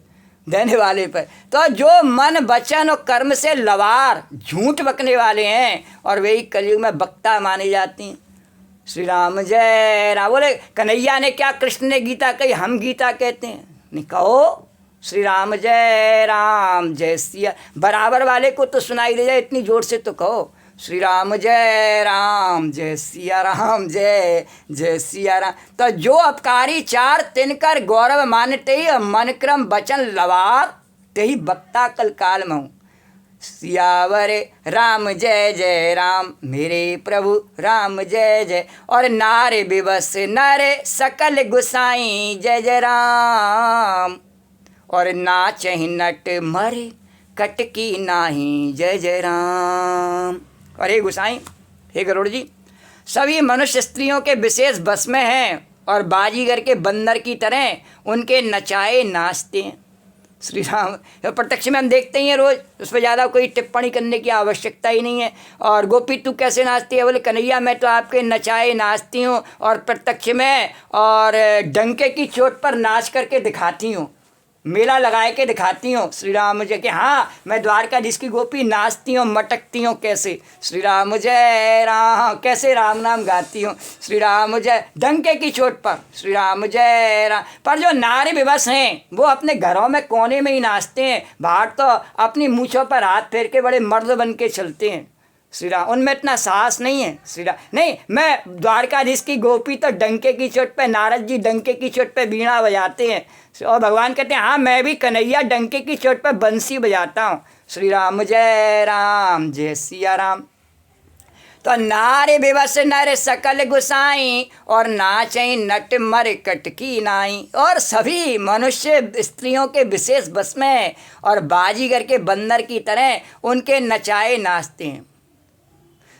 देने वाले पे। तो जो मन वचन और कर्म से लवार झूठ बकने वाले हैं, और वही कलयुग में वक्ता माने जाती हैं। श्री राम जय राम। बोले कन्हैया ने क्या, कृष्ण ने गीता कही, हम गीता कहते हैं। नहीं कहो श्री राम जय राम जय सिया। बराबर वाले को तो सुनाई दे जाए, इतनी जोर से तो कहो। श्री राम जय राम जय सिया राम जय जय सिया राम। तो जो अपकारी चार तिनकर गौरव मानते ही मन क्रम वचन लवार ते ही बक्ता कल काल महू। सियावरे राम जय जय राम मेरे प्रभु राम जय जय। और नारे विवश नरे सकल गुसाई जय जय राम। और नाचहि नट मरे कटकी नाही जय जय राम। और हे गुसाई, हे गरुड़ जी, सभी मनुष्य स्त्रियों के विशेष बस में हैं और बाजीगर के बंदर की तरह उनके नचाए नाचते हैं। श्री राम प्रत्यक्ष में हम देखते ही हैं रोज़, उस पर ज़्यादा कोई टिप्पणी करने की आवश्यकता ही नहीं है। और गोपी तू कैसे नाचती है? बोले कन्हैया मैं तो आपके नचाए नाचती हूँ और प्रत्यक्ष में और डंके की चोट पर नाच करके दिखाती हूँ, मेला लगाए के दिखाती हूँ। श्री राम जय कि हाँ मैं द्वारकाधीश की गोपी नाचती हूँ, मटकती हूँ कैसे। श्री राम जय राम, कैसे राम नाम गाती हूँ। श्री राम जय डंके की चोट पर। श्री राम जय राम। पर जो नारी विवश हैं वो अपने घरों में कोने में ही नाचते हैं, बाहर तो अपनी मूँछों पर हाथ फेर के बड़े मर्द बन के चलते हैं। श्री राम उनमें इतना साहस नहीं है। श्री राम नहीं, मैं द्वारकाधीश की गोपी तो डंके की चोट पे, नारद जी डंके की चोट पे बीणा बजाते हैं और भगवान कहते हैं हाँ मैं भी कन्हैया डंके की चोट पे बंसी बजाता हूँ। श्री राम जय राम जय सिया राम। तो नारे विवश नर सकल गुसाई और नाचई नट मर कटकी नाई। और सभी मनुष्य स्त्रियों के विशेष बस में और बाजीगर के बंदर की तरह उनके नचाए नाचते हैं।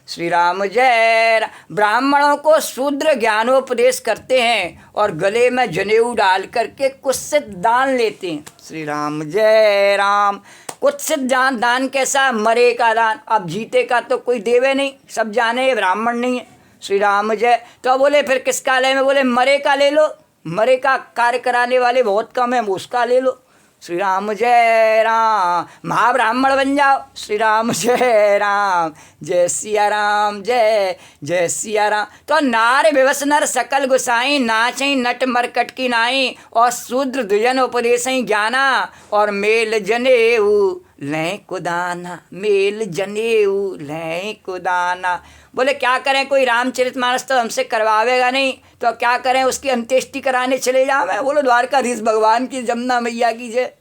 श्री राम जय राम। ब्राह्मणों को शूद्र ज्ञानोपदेश करते हैं और गले में जनेऊ डाल करके कुत्सित दान लेते हैं। श्री राम जय राम। कुत्सित दान कैसा? मरे का दान। अब जीते का तो कोई देवे नहीं, सब जाने ये ब्राह्मण नहीं है। श्री राम जय। तो बोले फिर किसका ले? में बोले मरे का ले लो, मरे का कार्य कराने वाले बहुत कम है, उसका ले लो। श्री राम जय राम। महाब्राह्मण बन जाओ। श्री राम जय राम जय सिया राम जय जय सिया राम। तो नार विवश नर सकल गुसाई नाचई नट मरकट की नाई। और शूद्र द्विजन उपदेशई ज्ञाना और मेल जनेऊ लें कुदाना। मेल जनेऊ लें कुदाना। बोले क्या करें, कोई रामचरितमानस तो हमसे करवावेगा नहीं, तो क्या करें, उसकी अंत्येष्टि कराने चले जाओ। मैं बोलो द्वारकाधीश भगवान की, जमुना मैया की जय।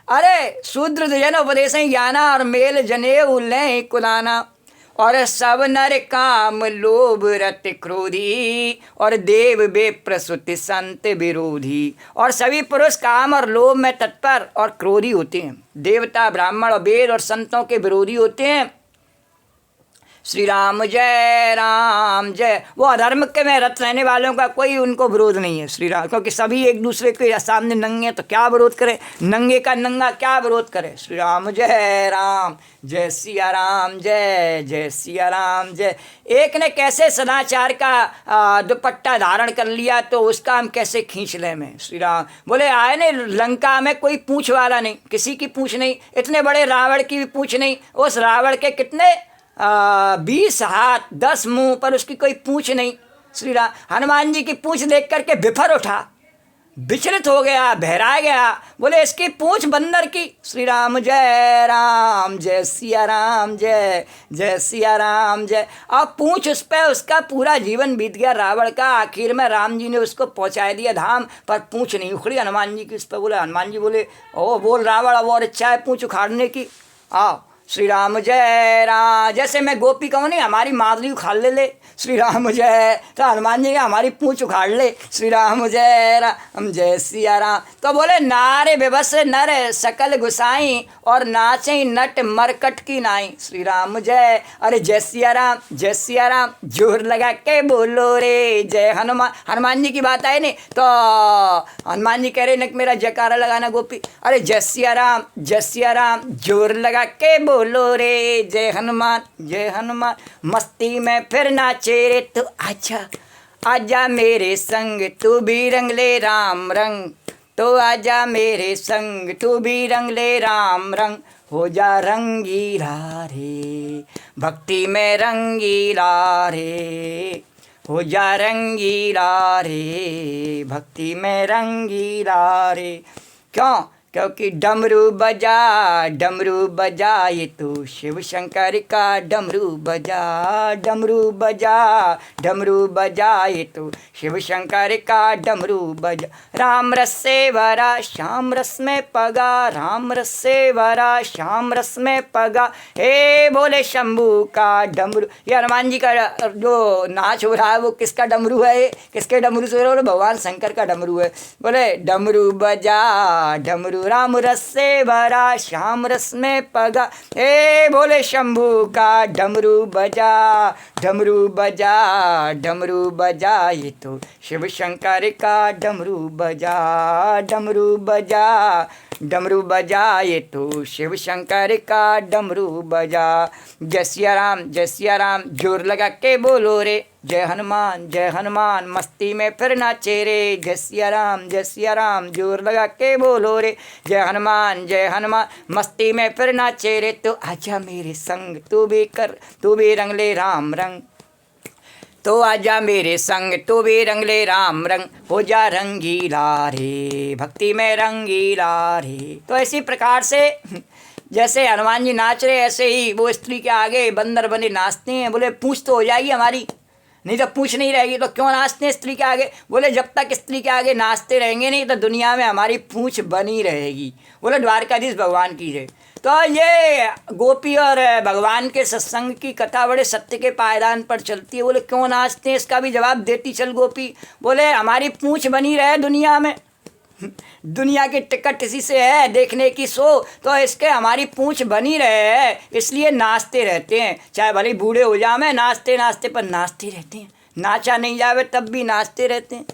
अरे शूद्र जन उपदेश ज्ञाना और मेल जनेऊ लें कुदाना। और सब नर काम लोभ रत क्रोधी और देव बेप्रसुति संत विरोधी। और सभी पुरुष काम और लोभ में तत्पर और क्रोधी होते हैं। देवता ब्राह्मण और वेद और संतों के विरोधी होते हैं। श्री राम जय राम जय। वो अधर्म के में रत रहने वालों का कोई उनको विरोध नहीं है। श्री राम, क्योंकि सभी एक दूसरे के सामने नंगे, तो क्या विरोध करे, नंगे का नंगा क्या विरोध करे। श्री राम जय राम जय सिया राम जय जय सिया राम जय। एक ने कैसे सदाचार का दुपट्टा धारण कर लिया तो उसका हम कैसे खींच लें। में श्री राम बोले आए ने लंका में कोई पूँछ वाला नहीं, किसी की पूँछ नहीं, इतने बड़े रावण की भी पूँछ नहीं। उस रावण के कितने 20 हाथ 10 मुंह, पर उसकी कोई पूँछ नहीं। श्री राम हनुमान जी की पूँछ देख करके बिफर उठा, विचलित हो गया, बहरा गया। बोले इसकी पूँछ बंदर की। श्री राम जय सिया राम जय जय सिया राम जय। अब पूँछ उस पर उसका पूरा जीवन बीत गया रावण का। आखिर में राम जी ने उसको पहुँचा दिया धाम, पर पूँछ नहीं उखड़ी हनुमान जी की उस पर। बोले हनुमान जी बोले ओ बोल रावण, अब और इच्छा है पूँछ उखाड़ने की, आओ। श्री राम जय राम। जैसे मैं गोपी कहूँ नहीं हमारी मादली उखाड़ ले श्री राम जय, तो हनुमान जी ने हमारी पूँछ उखाड़ ले। श्री राम जय राम जय सिया राम। तो बोले नारे विवश नर सकल गुसाई और नाचे नट मरकट की नाई। श्री राम जय। अरे जय सिया राम, जोर लगा के बोलो रे जय हनुमान। हनुमान जी की बात आए नहीं तो हनुमान जी कह रहे न मेरा जयकारा लगाना गोपी। अरे जय सिया राम, जोर लगा के बोलो रे जय हनुमान। मस्ती में फिर नाचे रे तू आजा मेरे संग, तू भी रंग ले राम रंग। तो आजा मेरे संग, तू भी रंग ले राम रंग। हो जा रंगीला रे भक्ति में रंगीला रे। हो जा रंगीला रे भक्ति में रंगीला रे। क्यों? क्योंकि डमरू बजा ये तो शिव शंकर का डमरू बजा, डमरू बजा, डमरू बजा ये तो शिव शंकर का डमरू बजा। राम रस से भरा श्याम रस में पगा, राम रस से भरा श्याम रस में पगा, हे बोले शंभू का डमरू। ये हनुमान जी का जो नाच हो रहा है वो किसका डमरू है, किसके डमरू से हो रहा है? भगवान शंकर का डमरू है। बोले डमरू बजा, डमरू राम रस से भरा श्याम रस में पगा, हे बोले शंभू का डमरू बजा, डमरू बजा, डमरू बजा ये तो शिव शंकर का डमरू बजा, डमरू बजा, डमरू बजा ये तो शिव शंकर का डमरू बजा। जय सिया राम जोर लगा के बोलो रे, जय हनुमान मस्ती में फिर नाचे रे। जय सिया राम जोर लगा के बोलो रे, जय हनुमान मस्ती में फिर नाचे रे। तो आजा मेरे संग तू भी रंग ले राम रंग, तो आजा मेरे संग तू भी रंग ले राम रंग, हो जा रंगीला रे भक्ति में रंगीला रे। तो इसी प्रकार से जैसे हनुमान जी नाच रहे ऐसे ही वो स्त्री के आगे बंदर बने नाचते हैं। बोले पूंछ तो हो जाएगी हमारी, नहीं तो पूंछ नहीं रहेगी तो क्यों नाचते हैं स्त्री के आगे? बोले जब तक स्त्री के आगे नाचते रहेंगे नहीं तो दुनिया में हमारी पूंछ बनी रहेगी। बोले द्वारकाधीश भगवान की जय। तो ये गोपी और भगवान के सत्संग की कथा बड़े सत्य के पायदान पर चलती है। बोले क्यों नाचते हैं, इसका भी जवाब देती चल गोपी। बोले हमारी पूंछ बनी रहे दुनिया में, दुनिया की टिकट इसी से है देखने की सो, तो इसके हमारी पूंछ बनी रहे है इसलिए नाचते रहते हैं। चाहे भले बूढ़े हो जाए नाचते नाचते पर नाचते रहते हैं, नाचा नहीं जावे तब भी नाचते रहते हैं।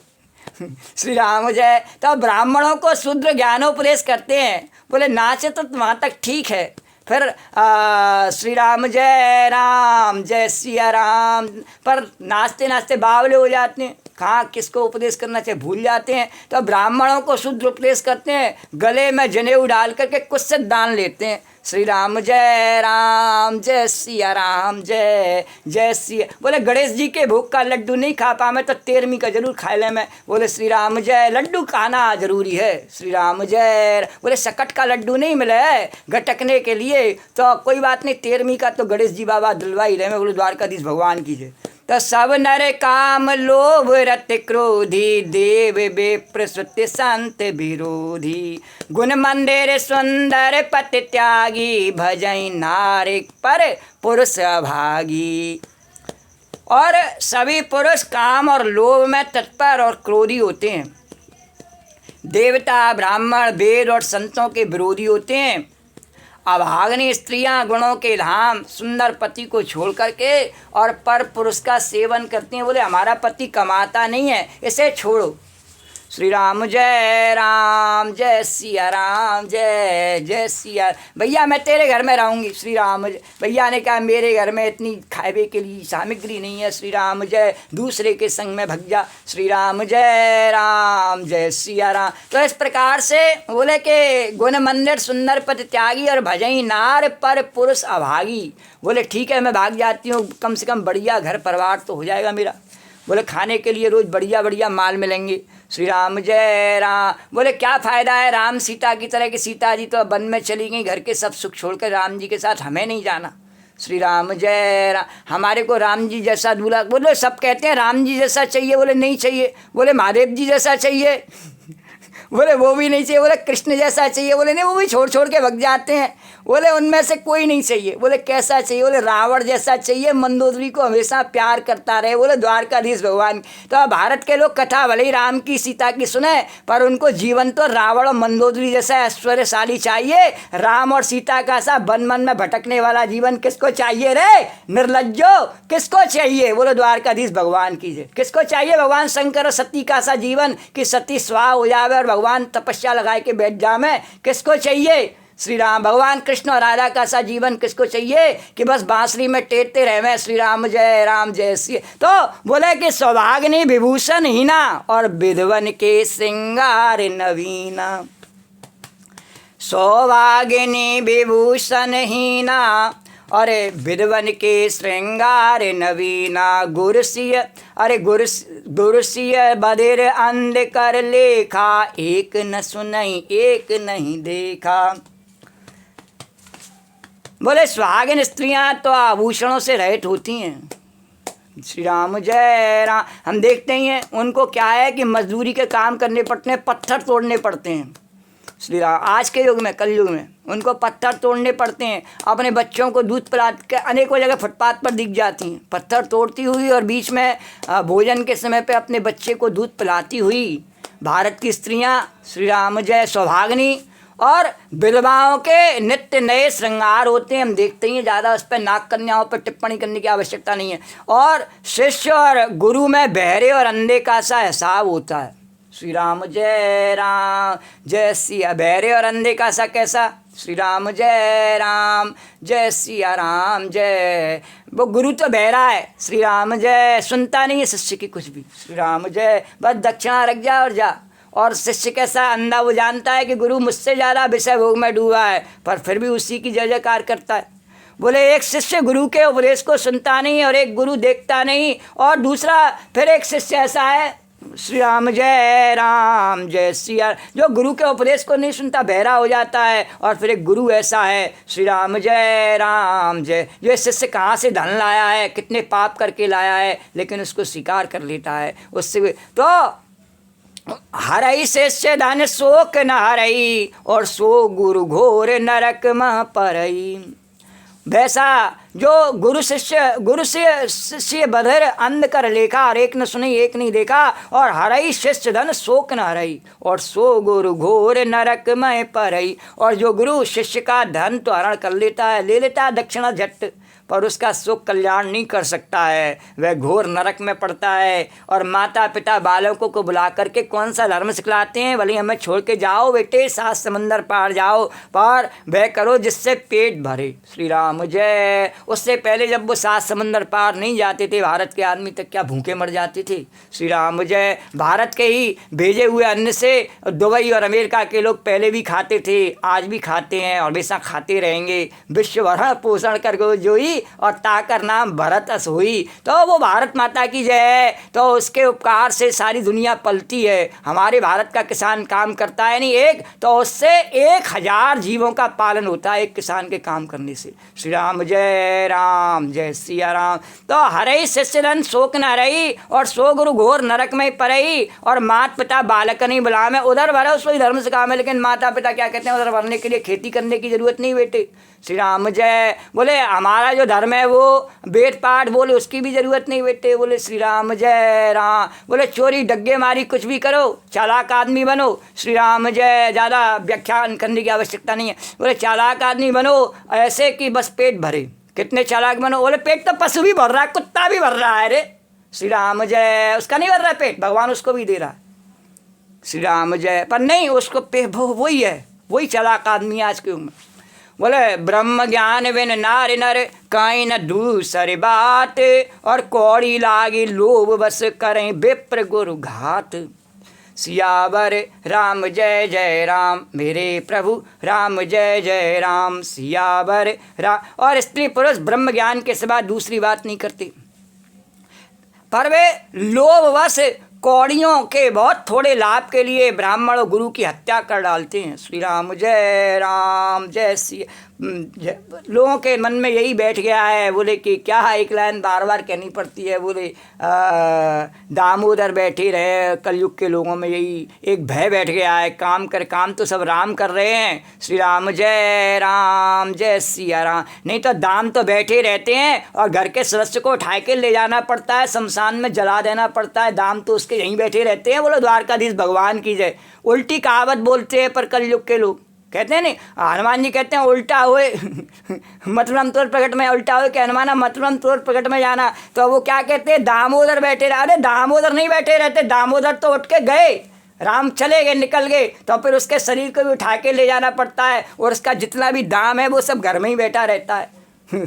श्री राम जय। तो ब्राह्मणों को शूद्र ज्ञानोपदेश करते हैं। बोले नाचे तो वहाँ तक ठीक है, फिर श्री राम जय सिया राम पर नाचते नाचते बावले हो जाते हैं, कहाँ किसको उपदेश करना चाहिए भूल जाते हैं। तो ब्राह्मणों को शुद्ध उपदेश करते हैं, गले में जनेऊ डाल करके कुछ से दान लेते हैं। श्री राम जय सिया राम जय सिया। बोले गणेश जी के भोग का लड्डू नहीं खा पाए मैं तो 13वीं का जरूर खा ले मैं। बोले श्री राम जय, लड्डू खाना जरूरी है। श्री राम जय। बोले सकट का लड्डू नहीं मिले है गटकने के लिए तो कोई बात नहीं, 13वीं का तो गणेश जी बाबा दिलवा ही रहे। मैं बोले द्वारकाधीश भगवान की जय। तो सब नर काम लोभ रत क्रोधी, देव विप्र श्रुति संत विरोधी, गुण मंदिर सुंदर पति त्यागी, भजई नारिक पर पुरुष अभागी। और सभी पुरुष काम और लोभ में तत्पर और क्रोधी होते हैं। देवता ब्राह्मण वेद और संतों के विरोधी होते हैं। अभागनी स्त्रियां गुणों के धाम सुंदर पति को छोड़ करके और पर पुरुष का सेवन करती हैं। बोले हमारा पति कमाता नहीं है इसे छोड़ो। श्री राम जय सिया राम जय सिया। भैया मैं तेरे घर में रहूँगी। श्री राम जय। भैया ने कहा मेरे घर में इतनी खाने के लिए सामग्री नहीं है। श्री राम जय। दूसरे के संग में भग जा। श्री राम जय सिया राम। तो इस प्रकार से बोले कि गुण मंदिर सुंदर पति त्यागी और भजई नार पर पुरुष अभागी। बोले ठीक है मैं भाग जाती हूँ, कम से कम बढ़िया घर परिवार तो हो जाएगा मेरा। बोले खाने के लिए रोज़ बढ़िया माल मिलेंगे। श्री राम जय राम। बोले क्या फ़ायदा है राम सीता की तरह कि सीता जी तो वन में चली गई, घर के सब सुख छोड़कर राम जी के साथ हमें नहीं जाना। श्री राम जय राम। हमारे को राम जी जैसा दूल्हा। बोले सब कहते हैं राम जी जैसा चाहिए। बोले नहीं चाहिए। बोले महादेव जी जैसा चाहिए। बोले वो भी नहीं चाहिए। बोले कृष्ण जैसा चाहिए। बोले नहीं वो भी छोड़ के भग जाते हैं। बोले उनमें से कोई नहीं चाहिए। बोले कैसा चाहिए? बोले रावण जैसा चाहिए, मंदोदरी को हमेशा प्यार करता रहे। बोले द्वारकाधीश भगवान। तो भारत के लोग कथा भले ही राम की सीता की सुने पर उनको जीवन तो रावण और मंदोदरी जैसा ऐश्वर्यशाली चाहिए। राम और सीता का सा वन में भटकने वाला जीवन किसको चाहिए रे निर्लज्जो? किसको चाहिए? बोले द्वारकाधीश भगवान की जय। किसको चाहिए? भगवान शंकर और सती का सा जीवन कि सती स्वाह हो जावे और भगवान तपस्या लगाए के बैठ जावे। किसको चाहिए? श्री राम। भगवान कृष्ण और राधा का सा जीवन किसको चाहिए कि बस बांसुरी में टेरते रहे। श्री राम जय सिया। तो बोले कि सौभाग्नि विभूषण हीना और विधवन के श्रृंगार नवीना। सौभाग्नि विभूषण हीना अरे विद्वन के श्रृंगार नवीना गुरसिय, अरे गुरसिय बधिर अंध कर लेखा, एक न सुनई एक नहीं देखा। बोले सुहागिन स्त्रियां तो आभूषणों से रहित होती हैं। श्री राम जय राम। हम देखते ही हैं उनको क्या है कि मजदूरी के काम करने पड़ते हैं, पत्थर तोड़ने पड़ते हैं। श्री राम आज के युग में, कलयुग में उनको पत्थर तोड़ने पड़ते हैं। अपने बच्चों को दूध पिला के अनेकों जगह फुटपाथ पर दिख जाती हैं पत्थर तोड़ती हुई, और बीच में भोजन के समय पे अपने बच्चे को दूध पिलाती हुई भारत की स्त्रियां श्री राम जय सौभाग्नी। और विधवाओं के नित्य नए श्रृंगार होते हैं, हम देखते ही हैं। ज़्यादा उस पर नाग कन्याओं पर टिप्पणी करने की आवश्यकता नहीं है। और शिष्य और गुरु में बहरे और अंधे का सा हिसाब होता है। श्री राम जय सिया। बहरे और अंधे का सा कैसा? श्री राम जय सिया राम जय। वो गुरु तो बहरा है, श्री राम जय, सुनता नहीं है शिष्य की कुछ भी। श्री राम जय, बस दक्षिणा रख जा और जा। और शिष्य कैसा? अंधा, वो जानता है कि गुरु मुझसे ज़्यादा विषय भोग में डूबा है, पर फिर भी उसी की जय जयकार करता है। बोले एक शिष्य गुरु के उपदेश को सुनता नहीं और एक गुरु देखता नहीं, और दूसरा फिर एक शिष्य ऐसा है श्री राम जय सिया, जो गुरु के उपदेश को नहीं सुनता, बहरा हो जाता है। और फिर एक गुरु ऐसा है श्री राम जय, जो शिष्य कहाँ से धन लाया है, कितने पाप करके लाया है, लेकिन उसको स्वीकार कर लेता है। उससे तो हरई शिष्य धन शोक न हरई, और सो गुरु घोर नरक मह परई। वैसा जो गुरु से शिष्य बधिर अंध कर लेखा, और एक न सुनी एक नहीं देखा, और हरई शिष्य धन शोक न हरई, और सो गुरु घोर नरक में परई। और जो गुरु शिष्य का धन तो हरण कर लेता है, ले लेता है दक्षिणा झट, पर उसका सुख कल्याण नहीं कर सकता है, वह घोर नरक में पड़ता है। और माता पिता बालकों को बुला करके कौन सा धर्म सिखलाते हैं? भले हमें छोड़ के जाओ बेटे, 7 समंदर पार जाओ, पर वह करो जिससे पेट भरे। श्री राम जय। उससे पहले जब वो 7 समंदर पार नहीं जाते थे, भारत के आदमी तक क्या भूखे मर जाते थे? श्री राम जय। भारत के ही भेजे हुए अन्न से दुबई और अमेरिका के लोग पहले भी खाते थे, आज भी खाते हैं और हमेशा खाते रहेंगे। विश्व भरण पोषण कर जो ही और ताकर नाम भरत अस हुई। तो वो भारत माता की जय है। तो उसके उपकार से सारी दुनिया पलती है। हमारे भारत का किसान काम करता है नहीं एक, तो उससे 1000 जीवों का पालन होता है एक किसान के काम करने से। श्री राम जय सिया राम। तो हरई शिष्य धन शोक न हरई, और सो गुरु घोर नरक में परई। और माता पिता बालक नहीं बुला में, उधर भरो सोई धर्म से काम है। लेकिन माता पिता क्या कहते हैं? उधर भरने के लिए खेती करने की जरूरत नहीं बेटे। श्री राम जय। बोले हमारा जो धर्म है वो वेद पाठ, बोले उसकी भी जरूरत नहीं बेटे। बोले श्री राम जय राम। बोले चोरी डग्गे मारी कुछ भी करो, चालाक आदमी बनो। श्री राम जय। ज़्यादा व्याख्यान करने की आवश्यकता नहीं है। बोले चालाक आदमी बनो ऐसे कि बस पेट भरे। कितने चालाक बनो? बोले पेट तो पशु भी भर रहा है, कुत्ता भी भर रहा है रे। श्री राम जय। उसका नहीं भर रहा है पेट, भगवान उसको भी दे रहा है। श्री राम जय। पर नहीं, उसको पेट वही है, वही चालाक आदमी आज के उम्र। बोले ब्रह्म ज्ञान बिन नार नर काई न दूसरी बात, और कौड़ी लागी लोभ बस करें विप्र गुरु घात। सियावर राम जय राम, मेरे प्रभु राम जय राम। सियावर राम। और स्त्री पुरुष ब्रह्म ज्ञान के सिवा दूसरी बात नहीं करते, पर वे लोभवश कौड़ियों के बहुत थोड़े लाभ के लिए ब्राह्मण और गुरु की हत्या कर डालते हैं। श्री राम जय सिया। लोगों के मन में यही बैठ गया है। बोले कि क्या एक लाइन बार बार कहनी पड़ती है? बोले दामोदर बैठे रहे। कलयुग के लोगों में यही एक भय बैठ गया है, काम तो सब राम कर रहे हैं। श्री राम जय सिया राम। नहीं तो दाम तो बैठे रहते हैं, और घर के सदस्य को उठा के ले जाना पड़ता है, शमशान में जला देना पड़ता है। दाम तो उसके यहीं बैठे रहते हैं। बोलो द्वारकाधीश भगवान की जय। उल्टी कहावत बोलते हैं पर कलयुग के लोग कहते हैं नहीं, हनुमान जी कहते हैं उल्टा हुए मतलब तोर प्रकट में, उल्टा हुए कि हनुमाना मतलब तोर प्रकट में जाना। तो वो क्या कहते हैं? दामोदर बैठे रहे। अरे दामोदर नहीं बैठे रहते, दामोदर तो उठ के गए, राम चले गए, निकल गए। तो फिर उसके शरीर को भी उठा के ले जाना पड़ता है, और उसका जितना भी दाम है वो सब घर में ही बैठा रहता है।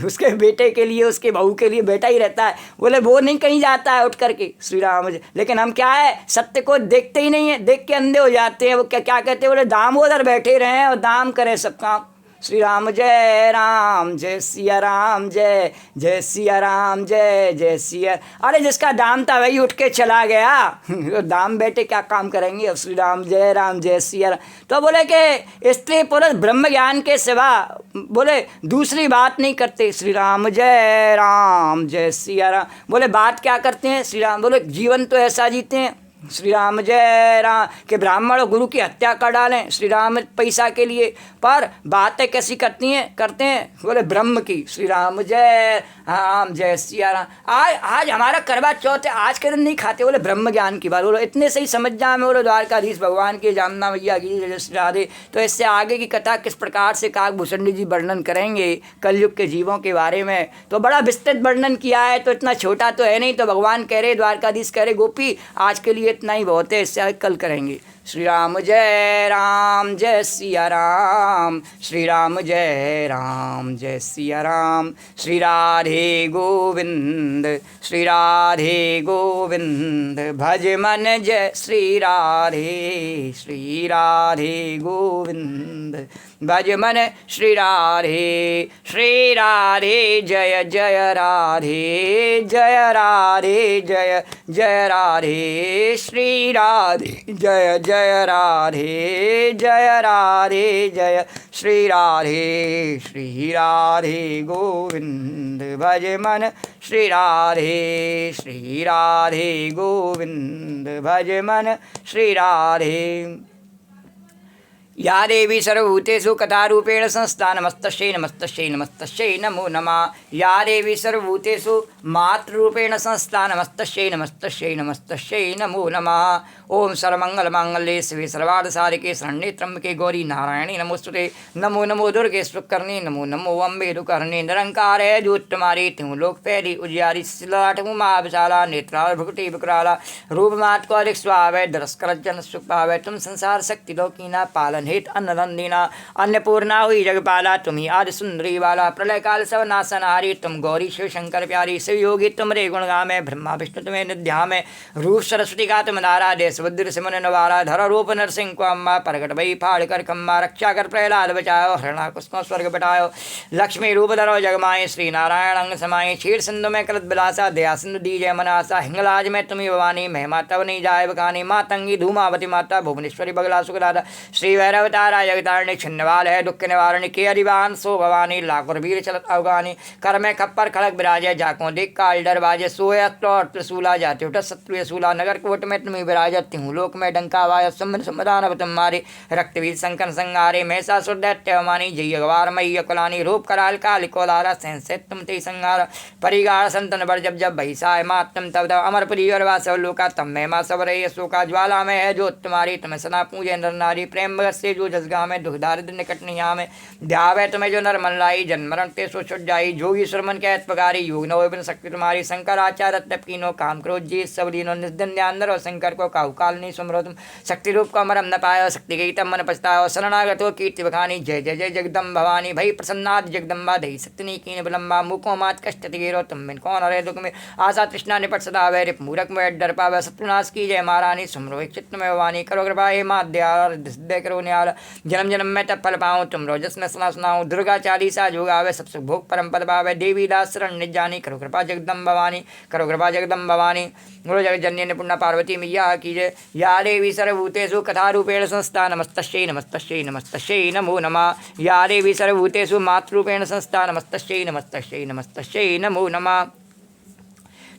उसके बेटे के लिए, उसके बहू के लिए बैठा ही रहता है। बोले वो नहीं कहीं जाता है उठ करके। श्री राम जी। लेकिन हम क्या है, सत्य को देखते ही नहीं है, देख के अंधे हो जाते हैं। वो क्या कहते हैं? बोले दामोदर बैठे रहे और दाम करें सब काम। श्री राम जय राम, जय सिया राम, जय जय सिया राम, जय जय सिया। अरे जिसका दाम था वही उठ के चला गया, दाम बेटे क्या काम करेंगे। अब श्री राम जय राम, जय सिया राम। तो बोले कि स्त्री पुरुष ब्रह्म ज्ञान के सिवा बोले दूसरी बात नहीं करते। श्री राम जय राम, जय सिया राम। बोले बात क्या करते हैं श्री राम, बोले जीवन तो ऐसा जीते हैं श्री राम जय राम कि ब्राह्मण और गुरु की हत्या कर डालें श्री राम पैसा के लिए, पर बातें कैसी करते हैं बोले ब्रह्म की। श्री राम जय राम, जय सिया राम। आज हमारा करवा चौथ है, आज के दिन नहीं खाते, बोले ब्रह्म ज्ञान की बात। बोलो इतने सही समझ जाए बोलो द्वारकाधीश भगवान के, जामना मैया की जय श्री राधे। तो इससे आगे की कथा किस प्रकार से काकभूषण जी वर्णन करेंगे कलयुग के जीवों के बारे में, तो बड़ा विस्तृत वर्णन किया है, तो इतना छोटा तो है नहीं। तो भगवान कह रहे, द्वारकाधीश कह रहे गोपी आज के लिए इतना ही बहुत है, इससे कल करेंगे। श्री राम जय राम, जय सिया राम, श्री राम जय राम, जय सिया राम। श्री राधे गोविंद, श्री राधे गोविंद, भज मन जय श्री राधे, श्री राधे गोविंद, भज मन श्री राधे, श्री राधे जय जय राधे, जय राधे जय जय राधे, श्री राधे जय जय राधे, जय राधे जय श्री राधे, श्री राधे गोविंद, भज मन श्री राधे, श्री राधे गोविंद, भज मन श्री राधे। या देवी सर्वभूतेषु कथारूपेण संस्था नमस्तस्यै नमस्तस्यै नमस्तस्यै नमो नमः। या देवी सर्वभूतेषु मातृरूपेण संस्था नमस्तस्यै नमस्तस्यै नमस्तस्यै नमो नमः। ओम सर्वमंगलमांगल्ये शिवे सर्वार्थसाधिके शरण्ये त्र्यंबके गौरी नारायणी नमोस्तुते। नमो नमो दुर्गे स्वकर्णे, नमो नमो अम्बे दुकर्णे। निरंकारे ज्योतिमारी त्यों लोक फैली उजियारी सिलाट उमा विशाला नेत्रा भुकुटी विकराला। रूप मात को अधिक स्वावे दरस्कर जन सुख पावे। तुम संसार शक्ति लोकीना पालन हेत अन्नदंदिना। अन्नपूर्णा हुई जगपाला तुम ही आदि सुंदरी वाला। प्रलय काल सब नाशनहारी तुम गौरी शिव शंकर प्यारी। शिव योगी तुम रे गुण गामे, ब्रह्मा विष्णु तुम्हें निध्यामे। रूप सरस्वती का तुम धारा, देश बुद्धि सिमन नवारा। धर रूप नरसिंह को अम्मा, प्रगट भई फाड़ कर खम्मा। रक्षा कर प्रहलाद बचाओ, हरणा कुसको स्वर्ग बटाओ। लक्ष्मी रूप धरो जगमाए, श्री नारायण अंग समाये। क्षीर सिंधु में कृत बिलासा, दया सिंधु दीजय मनासा। हिंगलाज में तुम्ही भवानी, महिमा तब नहीं जाए बखानी। मातंगी धूमावती माता, भुवनेश्वरी बगला सुखदाता। श्री भैरवतारा जगतारणी, छिन्नवाल है दुख निवारणी। के अधिवान सो भवानी, लाखुर वीर चलत अवगानी। कर में खप्पर खड़क विराजे, जाको देख काल डर बाजे। सोए अस्त्र त्रिशूला, जाते उठ शत्रु सूला। नगर कोट में तुम्ही विराजत, तिहु लोक में डंका वाय। समाधान तुम मारे, रक्तवीर संकन संगारे। मैसा सुर दैत्य मानी, जय अगवार मई कुलानी। रूप कराल काल कोलारा, सहसे तुम ते संगार। परिगार संतन बर जब जब भैसाय मातम तब तब। अमर परिवर वासव लोका, तम में मा सब रही शोका। ज्वाला में है जो तुम्हारी, तुम्हें सना पूजे नर नारी। प्रेम भगत से जो जसगा में, दुख दारिद्र निकट निया में। ध्यावे तुम्हें जो नर मन लाई, जन्म मरण ते सो छुट जाई। जोगी सुरमन कहत पगारी, योग न हो बिन शक्ति तुम्हारी। शंकर आचार्य तप कीनो, काम क्रोध जी सब लीनो। निस्दिन ध्यान धरो शंकर को, काहू काल नहीं सुमरो तुम। शक्ति रूप को मरम न पायो, शक्ति गई तब मन पछतायो। शरणागत हो कीर्ति बखानी, जय जय जय जगदम भवानी। भई प्रसन्नाद जगदम्बा, दही शक्ति कीन विलम्बा। मुको मात कष्ट तिगेरो, तुम बिन कौन हरे दुख में। आशा तृष्णा निपट सदा वै, रिप मूरख में डर पावे। शत्रुनाश की जय महारानी, सुमरो एक चित्त में भवानी। करो कृपा हे मात दयाल, सिद्ध करो न्याल। जन्म जन्म में तब फल पाऊँ, तुम रोजस में सुना सुनाऊँ। दुर्गा चालीसा जो गावे, सब सुख भोग परम पद पावे। देवी दास शरण निज जानी, करो कृपा जगदम भवानी, करो कृपा जगदम भवानी। गुरु जगत जननी निपुणा पार्वती मैया की जय। या देवी सर्वभूतेषु कथारूपेण संस्था नमस्तस्यै नमस्तस्यै नमस्तस्यै नमो नमः। या देवी सर्वभूतेषु मातृरूपेण संस्था नमस्तस्यै नमस्तस्यै नमस्तस्यै नमो नमः।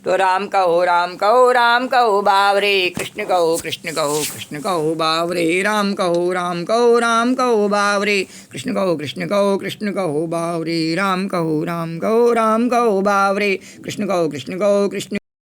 तो राम कहो बावरे। कृष्ण कहो कृष्ण कहो बावरे। राम कहो बावरे। कृष्ण कहो बावरे। राम कहो बावरे। कृष्ण